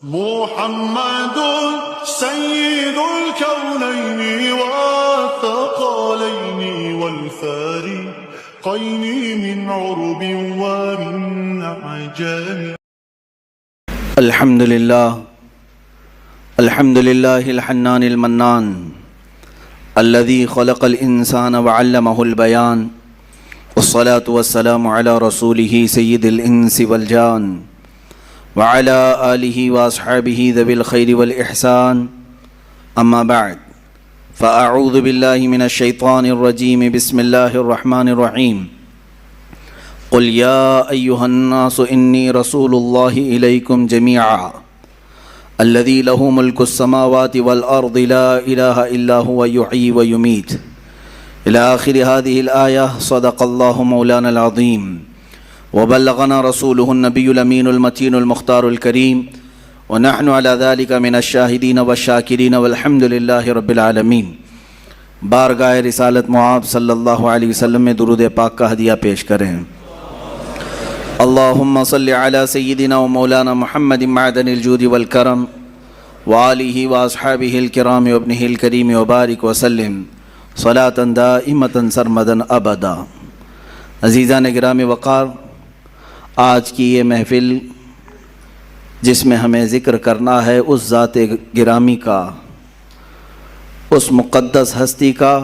محمد سيد الكونين والثقلين والفارقين من عرب ومن عجم. الحمد لله الحنان المنان الذي خلق الإنسان وعلمه البيان، والصلاة والسلام على رسوله سيد الإنس والجان وعلى آله وأصحابه ذوي الخير والإحسان. أما بعد، فأعوذ بالله من الشيطان الرجيم. بسم الله الرحمن الرحيم. قل يا أيها الناس إني رسول الله إليكم جميعا الذي له ملك السماوات والأرض لا إله إلا هو يحيي ويميت إلى آخر هذه الآية. صدق الله مولانا العظيم وبلغنا رسوله النبي الأمين المتين المختار الكريم، ونحن على ذلك من الشاهدين والشاكرين والحمد لله رب العالمین. بارگاہ رسالت معاب صلی اللہ علیہ وسلم میں درود پاک کا ہدیہ پیش کریں. اللہم صلی علی سیدنا و مولانا محمد معدن الجود والکرم وآلہ واصحابہ الکرام وابنہ الکریم وبارک وسلم صلاۃ دائمۃ سرمدا ابدا. عزیزان گرامی وقار، آج کی یہ محفل جس میں ہمیں ذکر کرنا ہے اس ذات گرامی کا، اس مقدس ہستی کا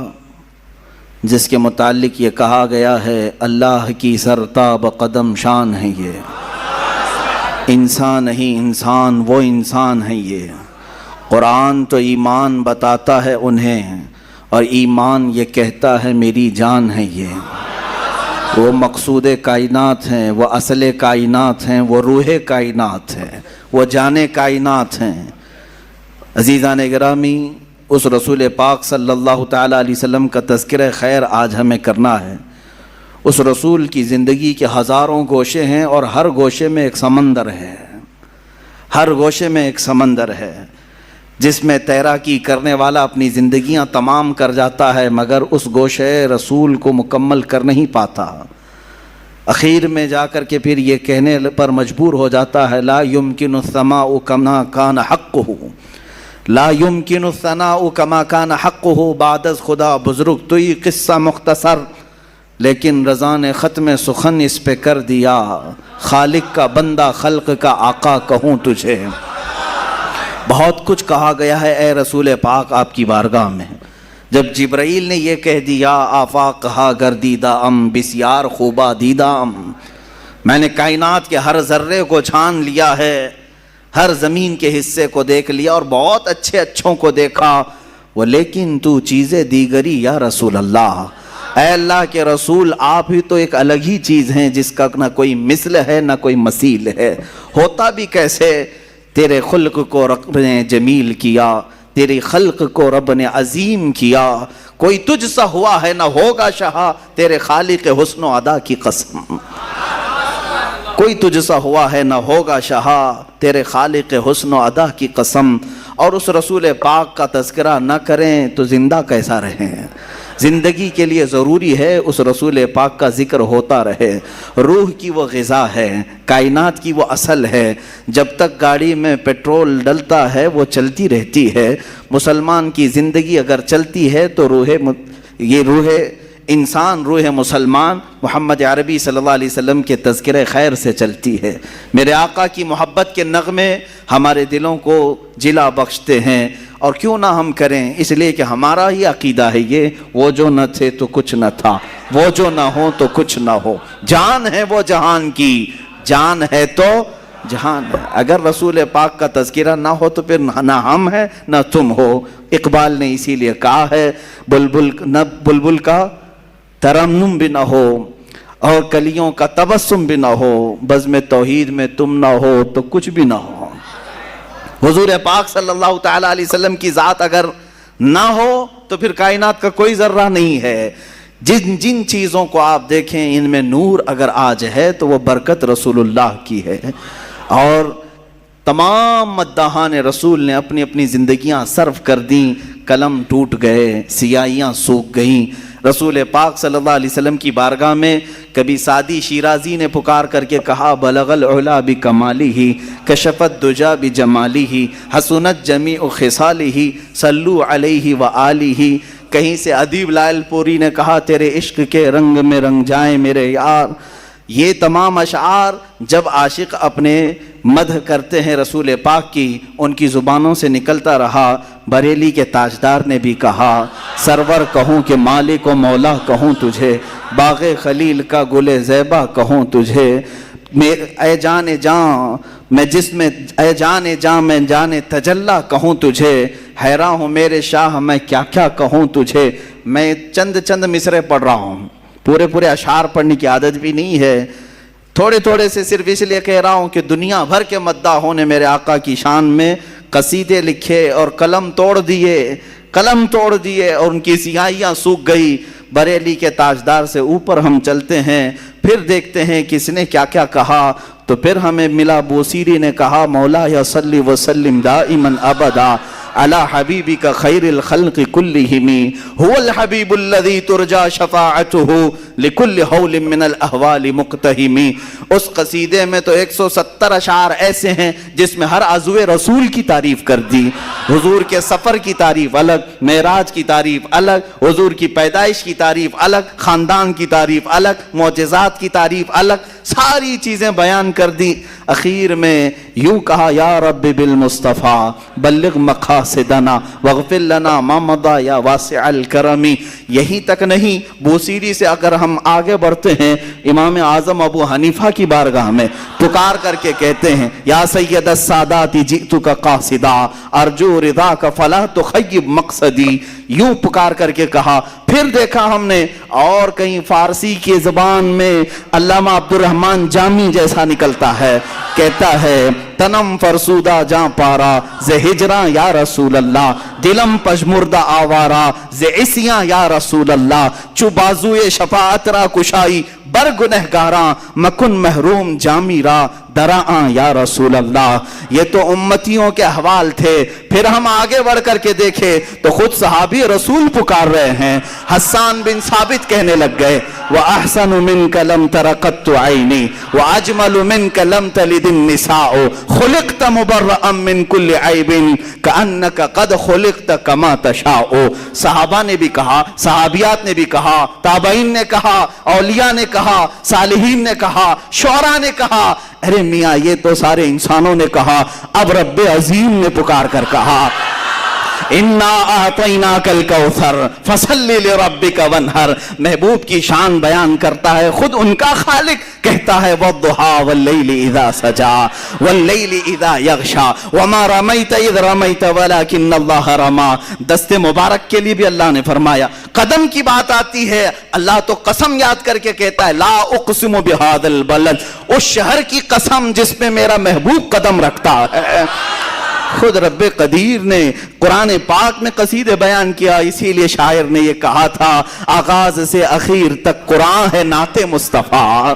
جس کے متعلق یہ کہا گیا ہے اللہ کی سرتاب قدم شان ہے. یہ انسان نہیں انسان، وہ انسان ہے. یہ قرآن تو ایمان بتاتا ہے انہیں، اور ایمان یہ کہتا ہے میری جان ہے. یہ وہ مقصود کائنات ہیں، وہ اصل کائنات ہیں، وہ روح کائنات ہیں، وہ جان کائنات ہیں. عزیزان گرامی، اس رسول پاک صلی اللہ تعالیٰ علیہ وسلم کا تذکرہ خیر آج ہمیں کرنا ہے. اس رسول کی زندگی کے ہزاروں گوشے ہیں، اور ہر گوشے میں ایک سمندر ہے. ہر گوشے میں ایک سمندر ہے جس میں تیراکی کرنے والا اپنی زندگیاں تمام کر جاتا ہے، مگر اس گوشے رسول کو مکمل کر نہیں پاتا. اخیر میں جا کر کے پھر یہ کہنے پر مجبور ہو جاتا ہے لا يمكن الثناء كما كان حقه، لا يمكن الثناء كما كان حقه. بعد از خدا بزرگ تو یہ قصہ مختصر، لیکن رضا نے ختم سخن اس پہ کر دیا. خالق کا بندہ خلق کا آقا کہوں تجھے. بہت کچھ کہا گیا ہے اے رسول پاک آپ کی بارگاہ میں. جب جبرائیل نے یہ کہہ دیا آفاق کہا گردیدہ ام بسیار خوبہ دیدہ ام، میں نے کائنات کے ہر ذرے کو چھان لیا ہے، ہر زمین کے حصے کو دیکھ لیا اور بہت اچھے اچھوں کو دیکھا. وہ لیکن تو چیزیں دیگری یا رسول اللہ. اے اللہ کے رسول، آپ ہی تو ایک الگ ہی چیز ہیں جس کا نہ کوئی مثل ہے نہ کوئی مثیل ہے. ہوتا بھی کیسے؟ تیرے خلق کو رب نے جمیل کیا، تیری خلق کو رب نے عظیم کیا. کوئی تجھ سا ہوا ہے نہ ہوگا شہا، تیرے خالق حسن و ادا کی قسم. کوئی تجھ سا ہوا ہے نہ ہوگا شہا، تیرے خالق حسن و ادا کی قسم. اور اس رسول پاک کا تذکرہ نہ کریں تو زندہ کیسا رہیں؟ زندگی کے لیے ضروری ہے اس رسول پاک کا ذکر ہوتا رہے. روح کی وہ غذا ہے، کائنات کی وہ اصل ہے. جب تک گاڑی میں پیٹرول ڈلتا ہے وہ چلتی رہتی ہے. مسلمان کی زندگی اگر چلتی ہے تو روح انسان، روح مسلمان محمد عربی صلی اللہ علیہ وسلم کے تذکرہ خیر سے چلتی ہے. میرے آقا کی محبت کے نغمے ہمارے دلوں کو جلا بخشتے ہیں، اور کیوں نہ ہم کریں، اس لیے کہ ہمارا ہی عقیدہ ہے یہ وہ جو نہ تھے تو کچھ نہ تھا، وہ جو نہ ہو تو کچھ نہ ہو. جان ہے وہ جہان کی، جان ہے تو جہان ہے. اگر رسول پاک کا تذکرہ نہ ہو تو پھر نہ ہم ہیں نہ تم ہو. اقبال نے اسی لیے کہا ہے بلبل کا ترنم بھی نہ ہو اور کلیوں کا تبسم بھی نہ ہو، بزم توحید میں تم نہ ہو تو کچھ بھی نہ ہو. حضور پاک صلی اللہ تعالیٰ علیہ وسلم کی ذات اگر نہ ہو تو پھر کائنات کا کوئی ذرہ نہیں ہے. جن چیزوں کو آپ دیکھیں ان میں نور اگر آج ہے تو وہ برکت رسول اللہ کی ہے. اور تمام مداحان رسول نے اپنی اپنی زندگیاں صرف کر دیں، قلم ٹوٹ گئے، سیاہیاں سوکھ گئیں. رسول پاک صلی اللہ علیہ وسلم کی بارگاہ میں کبھی سعدی شیرازی نے پکار کر کے کہا بلغ العلا بکمالہ کشف الدجا بجمالہ حسنت جمیع خصالہ صلو علیہ وآلہ. کہیں سے ادیب لائل پوری نے کہا تیرے عشق کے رنگ میں رنگ جائیں میرے یار. یہ تمام اشعار جب عاشق اپنے مدح کرتے ہیں رسول پاک کی ان کی زبانوں سے نکلتا رہا. بریلی کے تاجدار نے بھی کہا سرور کہوں کہ مالک و مولا کہوں تجھے, باغ خلیل کا گل زیبا کہوں تجھے, اے جان جان میں جس میں اے جان جان میں جان تجلا کہوں تجھے, حیران ہوں میرے شاہ میں کیا کیا کہوں تجھے. میں چند مصرے پڑھ رہا ہوں, پورے اشعار پڑھنے کی عادت بھی نہیں ہے, تھوڑے سے صرف اس لیے کہہ رہا ہوں کہ دنیا بھر کے مداحوں نے میرے آقا کی شان میں قصیدے لکھے اور قلم توڑ دیے اور ان کی سیاہیاں سوکھ گئی. بریلی کے تاجدار سے اوپر ہم چلتے ہیں, پھر دیکھتے ہیں کس نے کیا کیا کہا. تو پھر ہمیں ملا بوسیری نے کہا مولا یا صلی وسلم دائما ابدا علی حبیبک خیر الخلق کلہم هو الحبیب الذی ترجا شفاعته لکل حول من الاحوال مقتہم. اس قصیدے میں تو 170 اشعار ایسے ہیں جس میں ہر عضو رسول کی تعریف کر دی. حضور کے سفر کی تعریف الگ, معراج کی تعریف الگ, حضور کی پیدائش کی تعریف الگ, خاندان کی تعریف الگ, معجزات کی تعریف الگ, ساری چیزیں بیان کر دی. اخیر میں یوں کہا یا رب بالمصطفیٰ بلغ مقاصدنا واغفر لنا ما مضى یا واسع الکرم. یہی تک نہیں, بوسیری سے اگر ہم آگے بڑھتے ہیں امام اعظم ابو حنیفہ کی بارگاہ میں پکار کر کے کہتے ہیں یا سید السادات جئتک قاصدا ارجو رضاک فلا تخیب مقصدی. یوں پکار کر کے کہا. پھر دیکھا ہم نے اور کہیں فارسی کی زبان میں علامہ عبد الرحمن جامی جیسا نکلتا ہے, کہتا ہے تنم فرسودہ جاں پارا زِ ہجراں یا رسول اللہ, دلم پشمردہ آوارا زِ عصیاں یا رسول اللہ, چو بازوئے شفاعت را کشائی بر گنہگاراں مکن محروم جامی را دراں یا رسول اللہ. یہ تو امتیوں کے احوال تھے. پھر ہم آگے بڑھ کر کے دیکھے تو خود صحابی رسول پکار رہے ہیں. حسان بن ثابت کہنے لگ گئے وَأَحْسَنُ مِنْكَ لَمْ تَرَ قَطُّ عَيْنِي وَأَجْمَلُ مِنْكَ لَمْ تَلِدِ النِّسَاءُ خُلِقْتَ مُبَرَّأً مِنْ كُلِّ عَيْبٍ كَأَنَّكَ قَدْ خُلِقْتَ كَمَا تَشَاءُ. صحابہ نے بھی کہا, صحابیات نے بھی کہا, تابعین نے کہا, اولیاء نے کہا, صالحین نے کہا, شعراء نے کہا. ارے میاں یہ تو سارے انسانوں نے کہا. اب رب عظیم نے پکار کر کہا اِنَّا أَعْطَيْنَاكَ الْكَوْثَرَ فَصَلِّ لِرَبِّكَ وَانْحَرْ. محبوب کی شان بیان کرتا ہے خود ان کا خالق, کہتا ہے وَالضُّحَىٰ وَاللَّيْلِ إِذَا سَجَىٰ وَاللَّيْلِ إِذَا يَغْشَىٰ وَمَا رَمَيْتَ إِذْ رَمَيْتَ وَلَكِنَّ اللَّهَ رَمَىٰ. دست مبارک کے لیے بھی اللہ نے فرمایا. قدم کی بات آتی ہے, اللہ تو قسم یاد کر کے کہتا ہے لا اقسم بهذا البلد, اس شہر کی قسم جس میں میرا محبوب قدم رکھتا ہے. خود رب قدیر نے قرآن پاک میں قصیدے بیان کیا. اسی لیے شاعر نے یہ کہا تھا آغاز سے اخیر تک قرآن ہے نعت مصطفیٰ.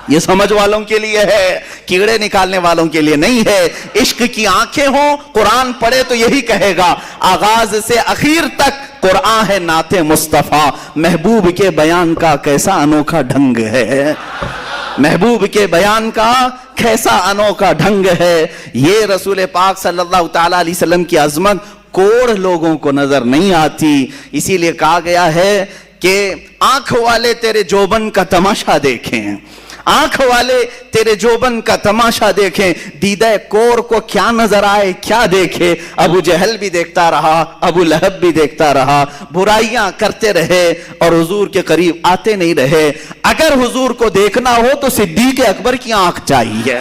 یہ سمجھ والوں کے لیے ہے, کیڑے نکالنے والوں کے لیے نہیں ہے. عشق کی آنکھیں ہوں, قرآن پڑھے تو یہی کہے گا آغاز سے اخیر تک قرآن ہے نعت مصطفیٰ. محبوب کے بیان کا کیسا انوکھا ڈھنگ ہے, محبوب کے بیان کا کیسا انوکھا ڈھنگ ہے. یہ رسول پاک صلی اللہ تعالیٰ علیہ وسلم کی عظمت کوڑ لوگوں کو نظر نہیں آتی. اسی لیے کہا گیا ہے کہ آنکھ والے تیرے جوبن کا تماشا دیکھیں, آنکھ والے تیرے جوبن کا تماشا دیکھیں, دیدہ کور کو کیا نظر آئے کیا دیکھے. ابو جہل بھی دیکھتا رہا, ابو لہب بھی دیکھتا رہا, برائیاں کرتے رہے اور حضور کے قریب آتے نہیں رہے. اگر حضور کو دیکھنا ہو تو صدیق اکبر کی آنکھ چاہیے,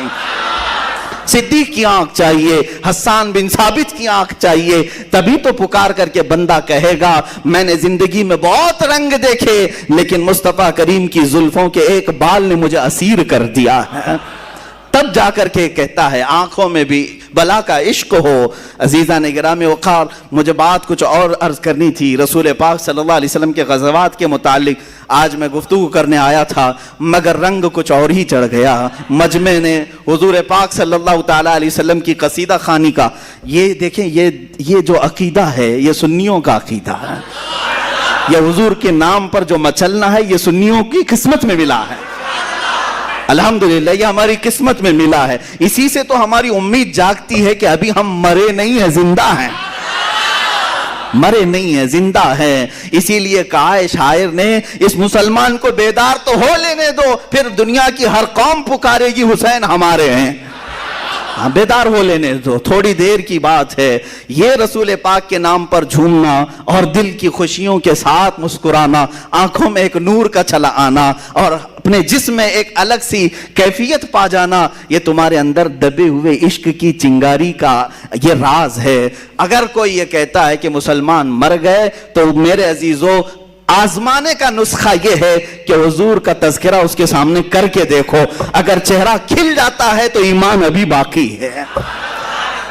صدیق کی آنکھ چاہیے, حسان بن ثابت کی آنکھ چاہیے. تبھی تو پکار کر کے بندہ کہے گا میں نے زندگی میں بہت رنگ دیکھے لیکن مصطفیٰ کریم کی زلفوں کے ایک بال نے مجھے اسیر کر دیا ہے. تب جا کر کے کہتا ہے آنکھوں میں بھی بلا کا عشق ہو. عزیزان گرامی وقار, مجھے بات کچھ اور عرض کرنی تھی رسول پاک صلی اللہ علیہ وسلم کے غزوات کے متعلق. آج میں گفتگو کرنے آیا تھا مگر رنگ کچھ اور ہی چڑھ گیا. مجمع نے حضور پاک صلی اللہ تعالیٰ علیہ وسلم کی قصیدہ خوانی کا, یہ دیکھیں یہ جو عقیدہ ہے یہ سنیوں کا عقیدہ ہے. یہ حضور کے نام پر جو مچلنا ہے یہ سنیوں کی قسمت میں ملا ہے. الحمدللہ یہ ہماری قسمت میں ملا ہے. اسی سے تو ہماری امید جاگتی ہے کہ ابھی ہم مرے نہیں ہیں، زندہ ہیں. مرے نہیں ہیں، زندہ ہیں. اسی لیے کہا ہے شاعر نے، اس مسلمان کو بیدار تو ہو لینے دو، پھر دنیا کی ہر قوم پکارے گی حسین ہمارے ہیں. بیدار ہو لینے دو، تھوڑی دیر کی بات ہے. یہ رسول پاک کے نام پر جھومنا اور دل کی خوشیوں کے ساتھ مسکرانا، آنکھوں میں ایک نور کا چلا آنا اور اپنے جسم میں ایک الگ سی کیفیت پا جانا، یہ تمہارے اندر دبے ہوئے عشق کی چنگاری کا یہ راز ہے. اگر کوئی یہ کہتا ہے کہ مسلمان مر گئے تو میرے عزیزو آزمانے کا نسخہ یہ ہے کہ حضور کا تذکرہ اس کے سامنے کر کے دیکھو. اگر چہرہ کھل جاتا ہے تو ایمان ابھی باقی ہے.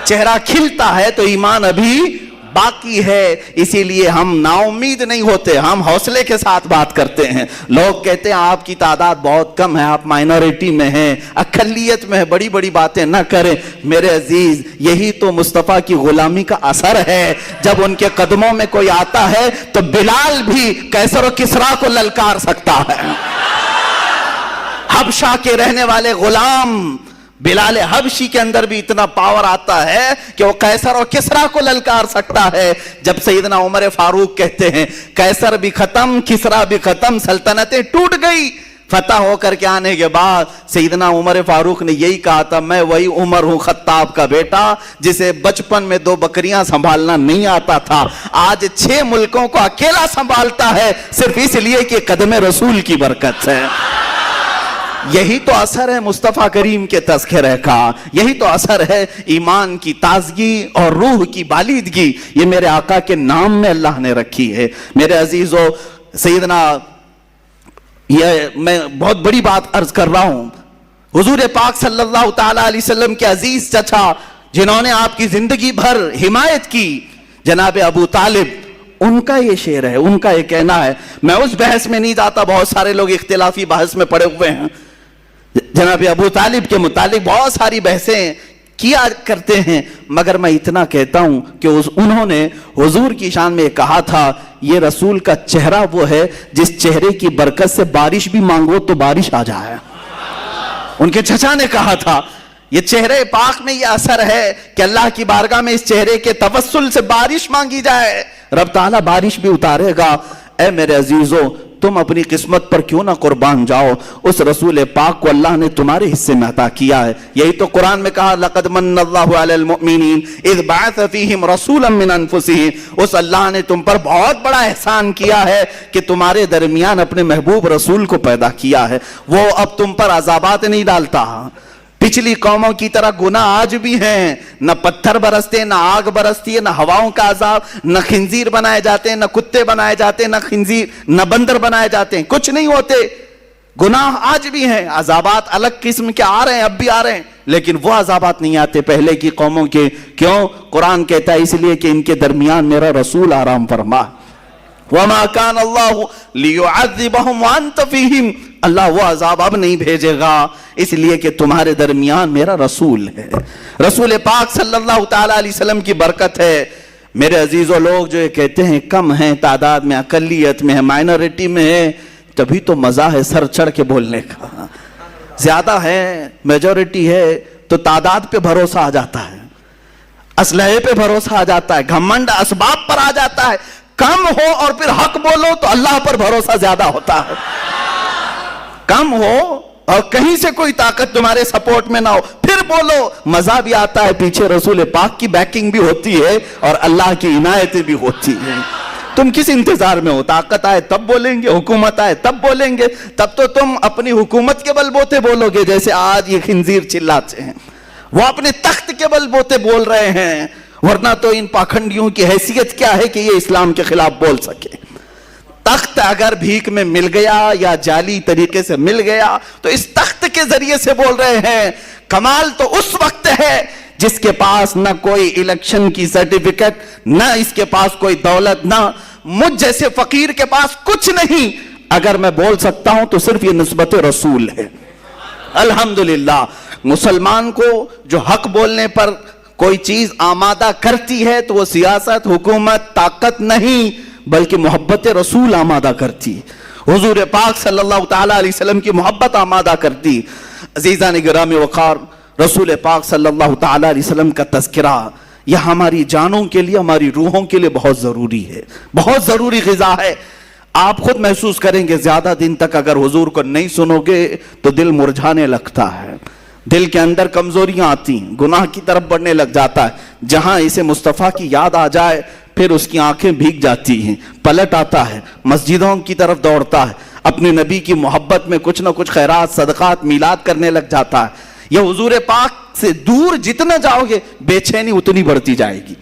چہرہ کھلتا ہے تو ایمان ابھی باقی ہے. اسی لیے ہم نا امید نہیں ہوتے، ہم حوصلے کے ساتھ بات کرتے ہیں. لوگ کہتے ہیں آپ کی تعداد بہت کم ہے، آپ مائنورٹی میں ہیں، اقلیت میں ہے، بڑی بڑی باتیں نہ کریں. میرے عزیز یہی تو مصطفیٰ کی غلامی کا اثر ہے. جب ان کے قدموں میں کوئی آتا ہے تو بلال بھی قیصر و کسریٰ کو للکار سکتا ہے. حبشہ کے رہنے والے غلام بلال حبشی کے اندر بھی اتنا پاور آتا ہے کہ وہ قیصر اور کسریٰ کو للکار سکتا ہے. جب سیدنا عمر فاروق کہتے ہیں قیصر بھی ختم، کسریٰ بھی ختم، سلطنتیں ٹوٹ گئی. فتح ہو کر کے آنے کے بعد سیدنا عمر فاروق نے یہی کہا تھا، میں وہی عمر ہوں خطاب کا بیٹا جسے بچپن میں 2 بکریاں سنبھالنا نہیں آتا تھا، آج 6 ملکوں کو اکیلا سنبھالتا ہے، صرف اس لیے کہ قدم رسول کی برکت ہے. یہی تو اثر ہے مصطفیٰ کریم کے تذکرے کا، یہی تو اثر ہے ایمان کی تازگی اور روح کی بالیدگی. یہ میرے آقا کے نام میں اللہ نے رکھی ہے. میرے عزیزو سیدنا، یہ میں بہت بڑی بات عرض کر رہا ہوں، حضور پاک صلی اللہ تعالیٰ علیہ وسلم کے عزیز چچا جنہوں نے آپ کی زندگی بھر حمایت کی، جناب ابو طالب، ان کا یہ شعر ہے، ان کا یہ کہنا ہے. میں اس بحث میں نہیں جاتا، بہت سارے لوگ اختلافی بحث میں پڑے ہوئے ہیں. جناب ابو طالب کے متعلق بہت ساری بحثیں کیا کرتے ہیں، مگر میں اتنا کہتا ہوں کہ انہوں نے حضور کی شان میں کہا تھا، یہ رسول کا چہرہ وہ ہے جس چہرے کی برکت سے بارش بھی مانگو تو بارش آ جائے. ان کے چچا نے کہا تھا یہ چہرے پاک میں یہ اثر ہے کہ اللہ کی بارگاہ میں اس چہرے کے توسل سے بارش مانگی جائے، رب تعالیٰ بارش بھی اتارے گا. اے میرے عزیزو تم اپنی قسمت پر کیوں نہ قربان جاؤ، اس رسول پاک کو اللہ نے تمہارے حصے میں عطا کیا ہے. یہی تو قرآن میں کہا لقد من اللہ علی المؤمنین اذ بعث فیہم رسولا من انفسہم. اس اللہ نے تم پر بہت بڑا احسان کیا ہے کہ تمہارے درمیان اپنے محبوب رسول کو پیدا کیا ہے. وہ اب تم پر عذابات نہیں ڈالتا. پچھلی قوموں کی طرح گناہ آج بھی ہیں، نہ پتھر برستے، نہ آگ برستی ہے، نہ ہواؤں کا عذاب، نہ خنزیر بنائے جاتے ہیں، نہ کتے بنائے جاتے ہیں، نہ خنزیر نہ بندر بنائے جاتے ہیں، کچھ نہیں ہوتے. گناہ آج بھی ہیں، عذابات الگ قسم کے آ رہے ہیں، اب بھی آ رہے ہیں، لیکن وہ عذابات نہیں آتے پہلے کی قوموں کے. کیوں؟ قرآن کہتا ہے اس لیے کہ ان کے درمیان میرا رسول آرام فرما. وَمَا كَانَ اللَّهُ لِيُعَذِّبَهُمْ وَأَنْتَ فِيهِمْ. اللہ وہ عذاب اب نہیں بھیجے گا اس لیے کہ تمہارے درمیان میرا رسول ہے. رسول پاک صلی اللہ تعالیٰ علیہ وسلم کی برکت ہے. میرے عزیزو لوگ جو یہ کہتے ہیں کم ہیں تعداد میں، اقلیت میں ہے، مائنورٹی میں ہے، تبھی تو مزہ ہے سر چڑھ کے بولنے کا. زیادہ ہے، میجورٹی ہے تو تعداد پہ بھروسہ آ جاتا ہے، اسلحے پہ بھروسہ آ جاتا ہے، گھمنڈ اسباب پر آ جاتا ہے. کم ہو اور پھر حق بولو تو اللہ پر بھروسہ زیادہ ہوتا ہے. کم ہو اور کہیں سے کوئی طاقت تمہارے سپورٹ میں نہ ہو پھر بولو، مزہ بھی آتا ہے، پیچھے رسول پاک کی بیکنگ بھی ہوتی ہے اور اللہ کی عنایتیں بھی ہوتی ہیں. تم کس انتظار میں ہو؟ طاقت آئے تب بولیں گے، حکومت آئے تب بولیں گے. تب تو تم اپنی حکومت کے بل بوتے بولو گے، جیسے آج یہ خنزیر چلاتے ہیں، وہ اپنے تخت کے بل بوتے بول رہے ہیں. ورنہ تو ان پاکھنڈیوں کی حیثیت کیا ہے کہ یہ اسلام کے خلاف بول سکے؟ تخت اگر بھیک میں مل گیا یا جعلی طریقے سے مل گیا تو اس تخت کے ذریعے سے بول رہے ہیں. کمال تو اس وقت ہے جس کے پاس نہ کوئی الیکشن کی سرٹیفکیٹ، نہ اس کے پاس کوئی دولت، نہ مجھ جیسے فقیر کے پاس کچھ نہیں. اگر میں بول سکتا ہوں تو صرف یہ نسبت رسول ہے. الحمدللہ مسلمان کو جو حق بولنے پر کوئی چیز آمادہ کرتی ہے تو وہ سیاست، حکومت، طاقت نہیں بلکہ محبت رسول آمادہ کرتی، حضور پاک صلی اللہ تعالیٰ علیہ وسلم کی محبت آمادہ کرتی۔ عزیزان گرامی وقار، رسول پاک صلی اللہ تعالیٰ علیہ وسلم کا تذکرہ یہ ہماری جانوں کے لیے، ہماری روحوں کے لیے بہت ضروری ہے، بہت ضروری غذا ہے۔ آپ خود محسوس کریں گے زیادہ دن تک اگر حضور کو نہیں سنو گے تو دل مرجھانے لگتا ہے، دل کے اندر کمزوریاں آتی ہیں، گناہ کی طرف بڑھنے لگ جاتا ہے۔ جہاں اسے مصطفیٰ کی یاد آ جائے پھر اس کی آنکھیں بھیگ جاتی ہیں، پلٹ آتا ہے، مسجدوں کی طرف دوڑتا ہے، اپنے نبی کی محبت میں کچھ نہ کچھ خیرات، صدقات، میلاد کرنے لگ جاتا ہے۔ یہ حضور پاک سے دور جتنا جاؤ گے بے چینی اتنی بڑھتی جائے گی،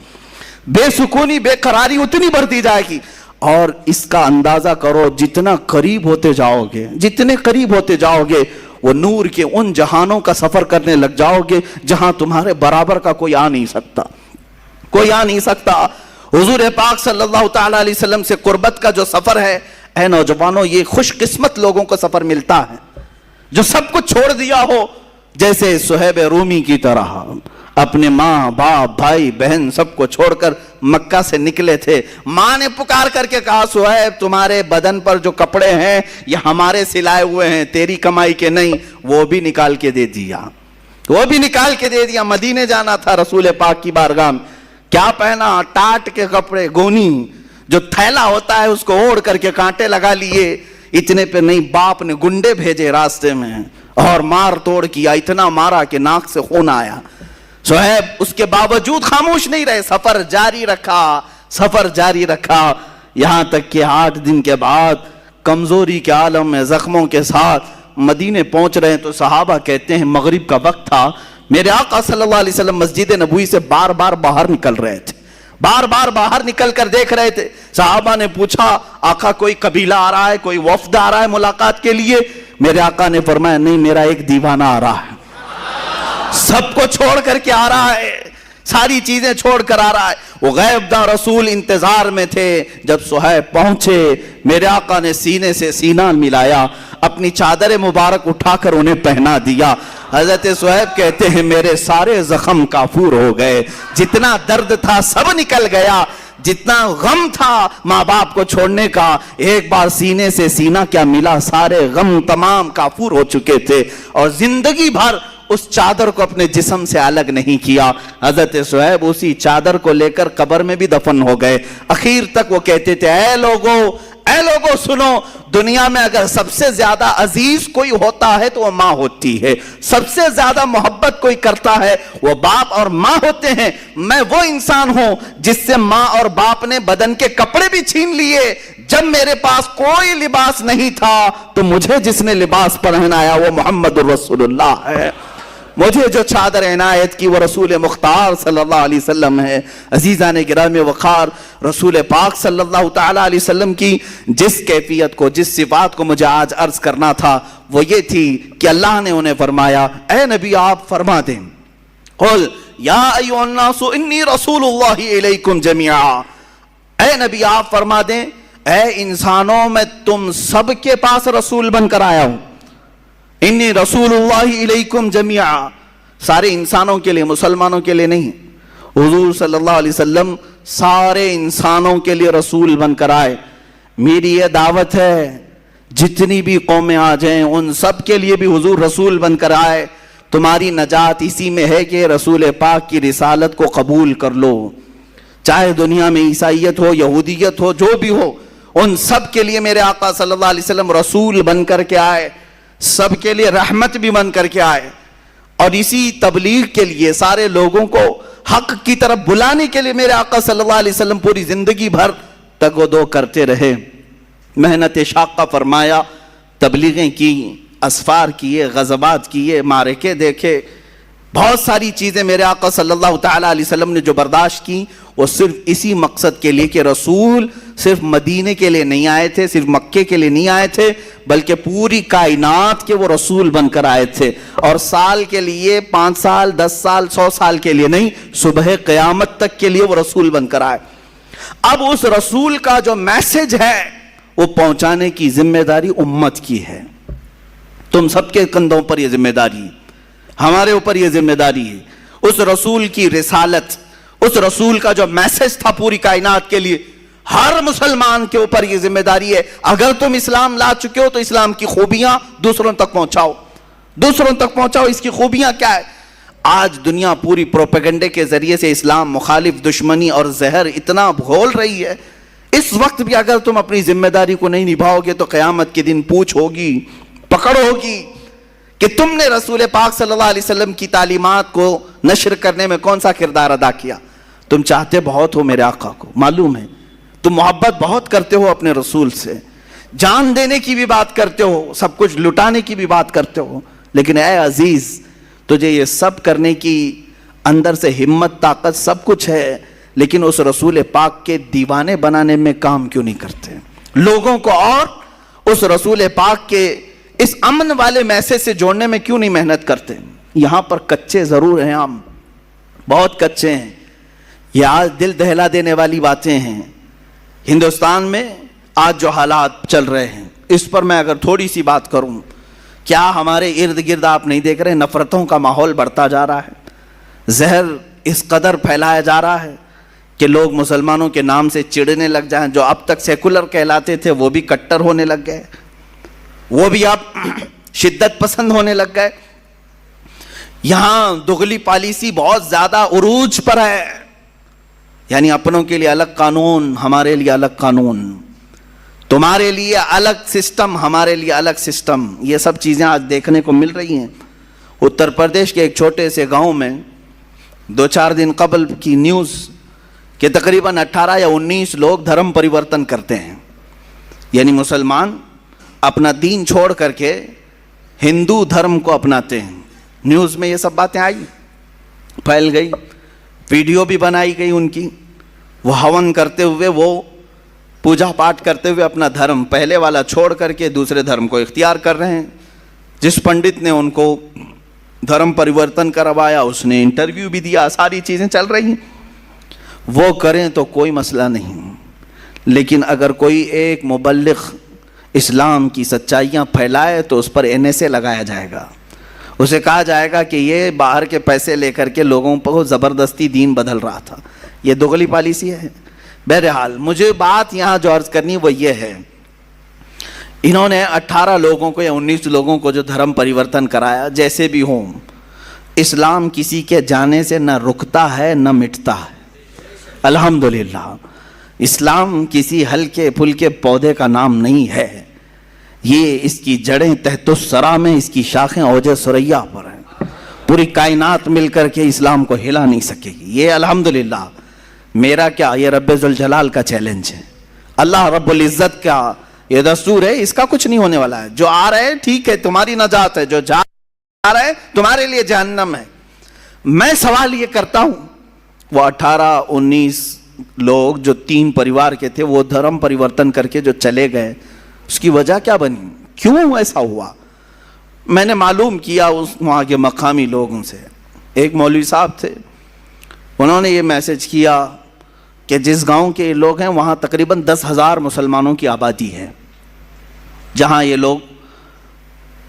بے سکونی، بے قراری اتنی بڑھتی جائے گی۔ اور اس کا اندازہ کرو جتنا قریب ہوتے جاؤ گے، جتنے قریب ہوتے جاؤ گے وہ نور کے ان جہانوں کا سفر کرنے لگ جاؤ گے جہاں تمہارے برابر کا کوئی آ نہیں سکتا، کوئی آ نہیں سکتا۔ حضور پاک صلی اللہ تعالیٰ علیہ وسلم سے قربت کا جو سفر ہے، اے نوجوانوں، یہ خوش قسمت لوگوں کو سفر ملتا ہے جو سب کچھ چھوڑ دیا ہو، جیسے صہیب رومی کی طرح اپنے ماں باپ بھائی بہن سب کو چھوڑ کر مکہ سے نکلے تھے۔ ماں نے پکار کر کے کہا صہیب تمہارے بدن پر جو کپڑے ہیں یہ ہمارے سلائے ہوئے ہیں، تیری کمائی کے نہیں۔ وہ بھی نکال کے دے دیا، وہ بھی نکال کے دے دیا۔ مدینے جانا تھا رسول پاک کی بارگاہ میں، کیا پہنا؟ ٹاٹ کے کپڑے، گونی جو تھیلا ہوتا ہے اس کو اوڑھ کر کے کانٹے لگا لیے۔ اتنے پہ نہیں، باپ نے گنڈے بھیجے راستے میں اور مار توڑ کیا، اتنا مارا کہ ناک سے خون آیا۔ صہیب اس کے باوجود خاموش نہیں رہے، سفر جاری رکھا، سفر جاری رکھا، یہاں تک کہ 8 دن کے بعد کمزوری کے عالم میں زخموں کے ساتھ مدینے پہنچ رہے ہیں تو صحابہ کہتے ہیں مغرب کا وقت تھا، میرے آقا صلی اللہ علیہ وسلم مسجد نبوی سے بار بار باہر نکل رہے تھے، بار بار باہر نکل کر دیکھ رہے تھے۔ صحابہ نے پوچھا آقا کوئی قبیلہ آ رہا ہے، کوئی وفد آ رہا ہے ملاقات کے لیے؟ میرے آقا نے فرمایا نہیں، میرا ایک دیوانہ آ رہا ہے، سب کو چھوڑ کر کے آ رہا ہے، ساری چیزیں چھوڑ کر آ رہا ہے۔ وہ غیب داں رسول انتظار میں تھے، جب صہیب پہنچے میرے آقا نے سینے سے سینہ ملایا، اپنی چادر مبارک اٹھا کر انہیں پہنا دیا۔ حضرت صہیب کہتے ہیں میرے سارے زخم کافور ہو گئے، جتنا درد تھا سب نکل گیا، جتنا غم تھا ماں باپ کو چھوڑنے کا، ایک بار سینے سے سینہ کیا ملا، سارے غم تمام کافور ہو چکے تھے، اور زندگی بھر اس چادر کو اپنے جسم سے الگ نہیں کیا۔ حضرت صہیب اسی چادر کو لے کر قبر میں بھی دفن ہو گئے۔ اخیر تک وہ کہتے تھے اے لوگو سنو، دنیا میں اگر سب سے زیادہ عزیز کوئی ہوتا ہے تو وہ ماں ہوتی ہے، سب سے زیادہ محبت کوئی کرتا ہے وہ باپ اور ماں ہوتے ہیں۔ میں وہ انسان ہوں جس سے ماں اور باپ نے بدن کے کپڑے بھی چھین لیے، جب میرے پاس کوئی لباس نہیں تھا تو مجھے جس نے لباس پہنایا وہ محمد الرسول اللہ ہے، مجھے جو چادر عنایت کی وہ رسول مختار صلی اللہ علیہ وسلم ہے۔ عزیزان گرامی وقار، رسول پاک صلی اللہ تعالیٰ علیہ وسلم کی جس کیفیت کو، جس صفات کو مجھے آج عرض کرنا تھا وہ یہ تھی کہ اللہ نے انہیں فرمایا اے نبی آپ فرما دیں، قل یا ایھا الناس انی رسول اللہ الیکم جمیعا، اے نبی آپ فرما دیں اے انسانوں میں تم سب کے پاس رسول بن کر آیا ہوں، انی رسول اللہ الیکم جمیعا، سارے انسانوں کے لیے، مسلمانوں کے لیے نہیں۔ حضور صلی اللہ علیہ وسلم سارے انسانوں کے لیے رسول بن کر آئے۔ میری یہ دعوت ہے جتنی بھی قومیں آ جائیں ان سب کے لیے بھی حضور رسول بن کر آئے۔ تمہاری نجات اسی میں ہے کہ رسول پاک کی رسالت کو قبول کر لو، چاہے دنیا میں عیسائیت ہو، یہودیت ہو، جو بھی ہو، ان سب کے لیے میرے آقا صلی اللہ علیہ وسلم رسول بن کر کے آئے، سب کے لیے رحمت بھی بن کر کے آئے، اور اسی تبلیغ کے لیے سارے لوگوں کو حق کی طرف بلانے کے لیے میرے آقا صلی اللہ علیہ وسلم پوری زندگی بھر تگ و دو کرتے رہے، محنت شاقہ فرمایا، تبلیغیں کی، اسفار کیے، غزوات کیے، معرکے دیکھے، بہت ساری چیزیں میرے آقا صلی اللہ تعالیٰ علیہ وسلم نے جو برداشت کی وہ صرف اسی مقصد کے لیے کہ رسول صرف مدینے کے لیے نہیں آئے تھے، صرف مکے کے لیے نہیں آئے تھے، بلکہ پوری کائنات کے وہ رسول بن کر آئے تھے، اور سال کے لیے 5 سال 10 سال 100 سال کے لیے نہیں، صبح قیامت تک کے لیے وہ رسول بن کر آئے۔ اب اس رسول کا جو میسج ہے وہ پہنچانے کی ذمہ داری امت کی ہے، تم سب کے کندھوں پر یہ ذمہ داری ہے، ہمارے اوپر یہ ذمہ داری ہے۔ اس رسول کی رسالت، اس رسول کا جو میسج تھا پوری کائنات کے لیے، ہر مسلمان کے اوپر یہ ذمہ داری ہے. اگر تم اسلام لا چکے ہو تو اسلام کی خوبیاں دوسروں تک پہنچاؤ, دوسروں تک پہنچاؤ. اس کی خوبیاں کیا ہے؟ آج دنیا پوری پروپیگنڈے کے ذریعے سے اسلام مخالف دشمنی اور زہر اتنا گھول رہی ہے. اس وقت بھی اگر تم اپنی ذمہ داری کو نہیں نبھاؤ گے تو قیامت کے دن پوچھ ہوگی, پکڑ ہوگی کہ تم نے رسول پاک صلی اللہ علیہ وسلم کی تعلیمات کو نشر کرنے میں کون سا کردار ادا کیا. تم چاہتے بہت ہو میرے آقا کو, معلوم ہے تم محبت بہت کرتے ہو اپنے رسول سے, جان دینے کی بھی بات کرتے ہو, سب کچھ لٹانے کی بھی بات کرتے ہو, لیکن اے عزیز تجھے یہ سب کرنے کی اندر سے ہمت طاقت سب کچھ ہے, لیکن اس رسول پاک کے دیوانے بنانے میں کام کیوں نہیں کرتے؟ لوگوں کو اور اس رسول پاک کے اس امن والے میسج سے جوڑنے میں کیوں نہیں محنت کرتے؟ یہاں پر کچے ضرور ہیں, ہم بہت کچے ہیں. یہ آج دل دہلا دینے والی باتیں ہیں. ہندوستان میں آج جو حالات چل رہے ہیں اس پر میں اگر تھوڑی سی بات کروں, کیا ہمارے ارد گرد آپ نہیں دیکھ رہے نفرتوں کا ماحول بڑھتا جا رہا ہے, زہر اس قدر پھیلایا جا رہا ہے کہ لوگ مسلمانوں کے نام سے چڑھنے لگ جائیں. جو اب تک سیکولر کہلاتے تھے وہ بھی کٹر ہونے لگ گئے, وہ بھی اب شدت پسند ہونے لگ گئے. یہاں دغلی پالیسی بہت زیادہ عروج پر ہے, یعنی اپنوں کے لیے الگ قانون, ہمارے لیے الگ قانون, تمہارے لیے الگ سسٹم, ہمارے لیے الگ سسٹم. یہ سب چیزیں آج دیکھنے کو مل رہی ہیں. اتر پردیش کے ایک چھوٹے سے گاؤں میں 2-4 دن قبل کی نیوز کہ تقریباً 18 یا 19 لوگ دھرم پریورتن کرتے ہیں, یعنی مسلمان اپنا دین چھوڑ کر کے ہندو دھرم کو اپناتے ہیں. نیوز میں یہ سب باتیں آئی, پھیل گئی, ویڈیو بھی بنائی گئی ان کی. وہ ہون کرتے ہوئے, وہ پوجا پاٹ کرتے ہوئے اپنا دھرم پہلے والا چھوڑ کر کے دوسرے دھرم کو اختیار کر رہے ہیں. جس پنڈت نے ان کو دھرم پریورتن کروایا اس نے انٹرویو بھی دیا, ساری چیزیں چل رہی ہیں. وہ کریں تو کوئی مسئلہ نہیں, لیکن اگر کوئی ایک مبلغ اسلام کی سچائیاں پھیلائے تو اس پر NSA لگایا جائے گا. اسے کہا جائے گا کہ یہ باہر کے پیسے لے کر کے لوگوں کو زبردستی دین بدل رہا تھا. یہ دغلی پالیسی ہے. بہرحال مجھے بات یہاں جو عرض کرنی وہ یہ ہے, انہوں نے 18 لوگوں کو یا 19 لوگوں کو جو دھرم پریورتن کرایا, جیسے بھی ہوں, اسلام کسی کے جانے سے نہ رکتا ہے نہ مٹتا ہے. الحمدللہ اسلام کسی ہلکے پھلکے پودے کا نام نہیں ہے. یہ اس کی جڑیں تحت الثری میں, اس کی شاخیں اوج ثریا پر ہیں. پوری کائنات مل کر کے اسلام کو ہلا نہیں سکے گی. یہ الحمدللہ میرا کیا, یہ رب ذوالجلال کا چیلنج ہے, اللہ رب العزت کا یہ دستور ہے. اس کا کچھ نہیں ہونے والا ہے. جو آ رہے ہیں ٹھیک ہے, تمہاری نجات ہے, جو جا رہے ہیں تمہارے لیے جہنم ہے. میں سوال یہ کرتا ہوں, وہ 18-19 لوگ جو 3 پریوار کے تھے وہ دھرم پریورتن کر کے جو چلے گئے, اس کی وجہ کیا بنی, کیوں ایسا ہوا؟ میں نے معلوم کیا اس وہاں کے مقامی لوگوں سے. ایک مولوی صاحب تھے, انہوں نے یہ میسج کیا کہ جس گاؤں کے لوگ ہیں وہاں تقریباً 10,000 مسلمانوں کی آبادی ہے. جہاں یہ لوگ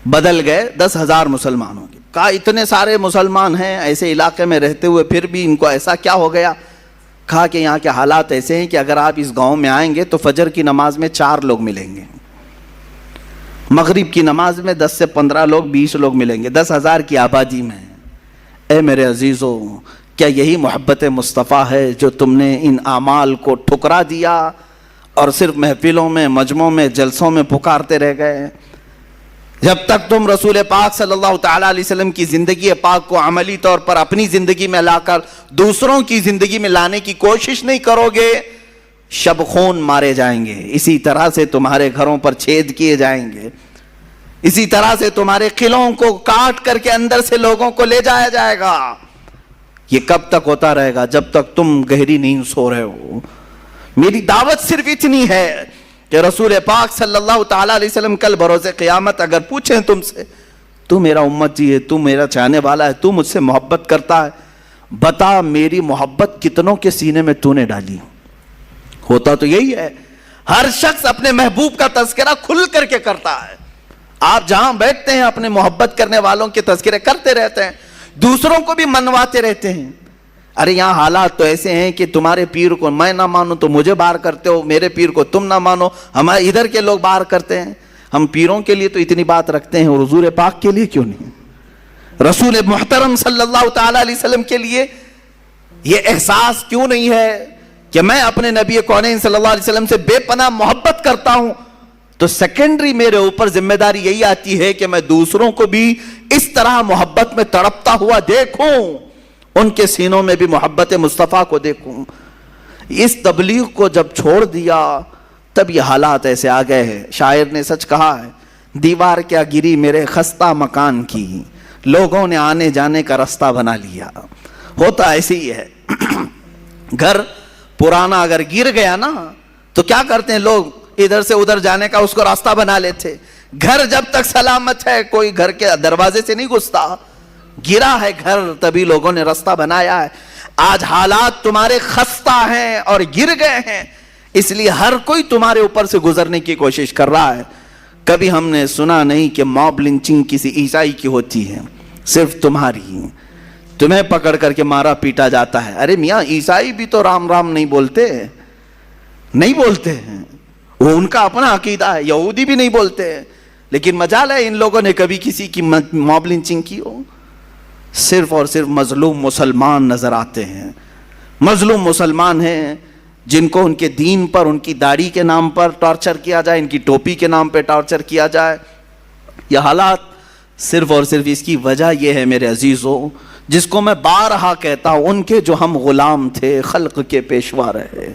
بدل گئے 10,000 مسلمانوں کی. کہا اتنے سارے مسلمان ہیں ایسے علاقے میں رہتے ہوئے پھر بھی ان کو ایسا کیا ہو گیا؟ کہا کہ یہاں کے حالات ایسے ہیں کہ اگر آپ اس گاؤں میں آئیں گے تو فجر کی نماز میں 4 لوگ ملیں گے, مغرب کی نماز میں 10 سے 15 لوگ 20 لوگ ملیں گے, 10,000 کی آبادی میں. اے میرے عزیزو, کیا یہی محبت مصطفیٰ ہے جو تم نے ان اعمال کو ٹھکرا دیا اور صرف محفلوں میں, مجمعوں میں, جلسوں میں پکارتے رہ گئے؟ جب تک تم رسول پاک صلی اللہ تعالیٰ علیہ وسلم کی زندگی پاک کو عملی طور پر اپنی زندگی میں لا کر دوسروں کی زندگی میں لانے کی کوشش نہیں کرو گے, شب خون مارے جائیں گے. اسی طرح سے تمہارے گھروں پر چھید کیے جائیں گے, اسی طرح سے تمہارے قلعوں کو کاٹ کر کے اندر سے لوگوں کو لے جایا جائے گا. یہ کب تک ہوتا رہے گا؟ جب تک تم گہری نیند سو رہے ہو. میری دعوت صرف اتنی ہے کہ رسول پاک صلی اللہ تعالیٰ علیہ وسلم کل بروز قیامت اگر پوچھیں تم سے, تو میرا امتی ہے, تو میرا چاہنے والا ہے, تو مجھ سے محبت کرتا ہے, بتا میری محبت کتنوں کے سینے میں تو نے ڈالی؟ ہوتا تو یہی ہے, ہر شخص اپنے محبوب کا تذکرہ کھل کر کے کرتا ہے. آپ جہاں بیٹھتے ہیں اپنے محبت کرنے والوں کے تذکرے کرتے رہتے ہیں, دوسروں کو بھی منواتے رہتے ہیں. ارے یہاں حالات تو ایسے ہیں کہ تمہارے پیر کو میں نہ مانوں تو مجھے باہر کرتے ہو، میرے پیر کو تم نہ مانو ہمارے ادھر کے لوگ باہر کرتے ہیں. ہم پیروں کے لیے تو اتنی بات رکھتے ہیں اور حضور پاک کے لیے کیوں نہیں؟ رسول محترم صلی اللہ تعالی علیہ وسلم کے لیے یہ احساس کیوں نہیں ہے کہ میں اپنے نبی کونین صلی اللہ علیہ وسلم سے بے پناہ محبت کرتا ہوں؟ تو سیکنڈری میرے اوپر ذمہ داری یہی آتی ہے کہ میں دوسروں کو بھی اس طرح محبت میں تڑپتا ہوا دیکھوں، ان کے سینوں میں بھی محبت مصطفیٰ کو دیکھوں. اس تبلیغ کو جب چھوڑ دیا تب یہ حالات ایسے آ گئے ہیں. شاعر نے سچ کہا ہے، دیوار کیا گری میرے خستہ مکان کی، لوگوں نے آنے جانے کا راستہ بنا لیا. ہوتا ایسے ہی ہے. گھر پرانا اگر گر گیا نا تو کیا کرتے ہیں لوگ؟ ادھر سے ادھر جانے کا اس کو راستہ بنا لیتے. گھر جب تک سلامت ہے کوئی گھر کے دروازے سے نہیں گھستا. گرا ہے گھر تبھی لوگوں نے راستہ بنایا ہے. آج حالات تمہارے خستہ ہیں اور گر گئے ہیں، اس لیے ہر کوئی تمہارے اوپر سے گزرنے کی کوشش کر رہا ہے. کبھی ہم نے سنا نہیں کہ موب لنچنگ کسی عیسائی کی ہوتی ہے، صرف تمہاری. تمہیں پکڑ کر کے مارا پیٹا جاتا ہے. ارے میاں عیسائی بھی تو رام رام نہیں بولتے ہیں، وہ ان کا اپنا عقیدہ ہے. یہودی بھی نہیں بولتے، لیکن مجال ہے ان لوگوں نے کبھی کسی کی موب لنچنگ کی ہو؟ صرف اور صرف مظلوم مسلمان نظر آتے ہیں. مظلوم مسلمان ہیں جن کو ان کے دین پر، ان کی داڑھی کے نام پر ٹارچر کیا جائے، ان کی ٹوپی کے نام پہ ٹارچر کیا جائے. یہ حالات صرف اور صرف اس کی وجہ یہ ہے میرے عزیزوں، جس کو میں بارہا کہتا ہوں، ان کے جو ہم غلام تھے خلق کے پیشوا رہے.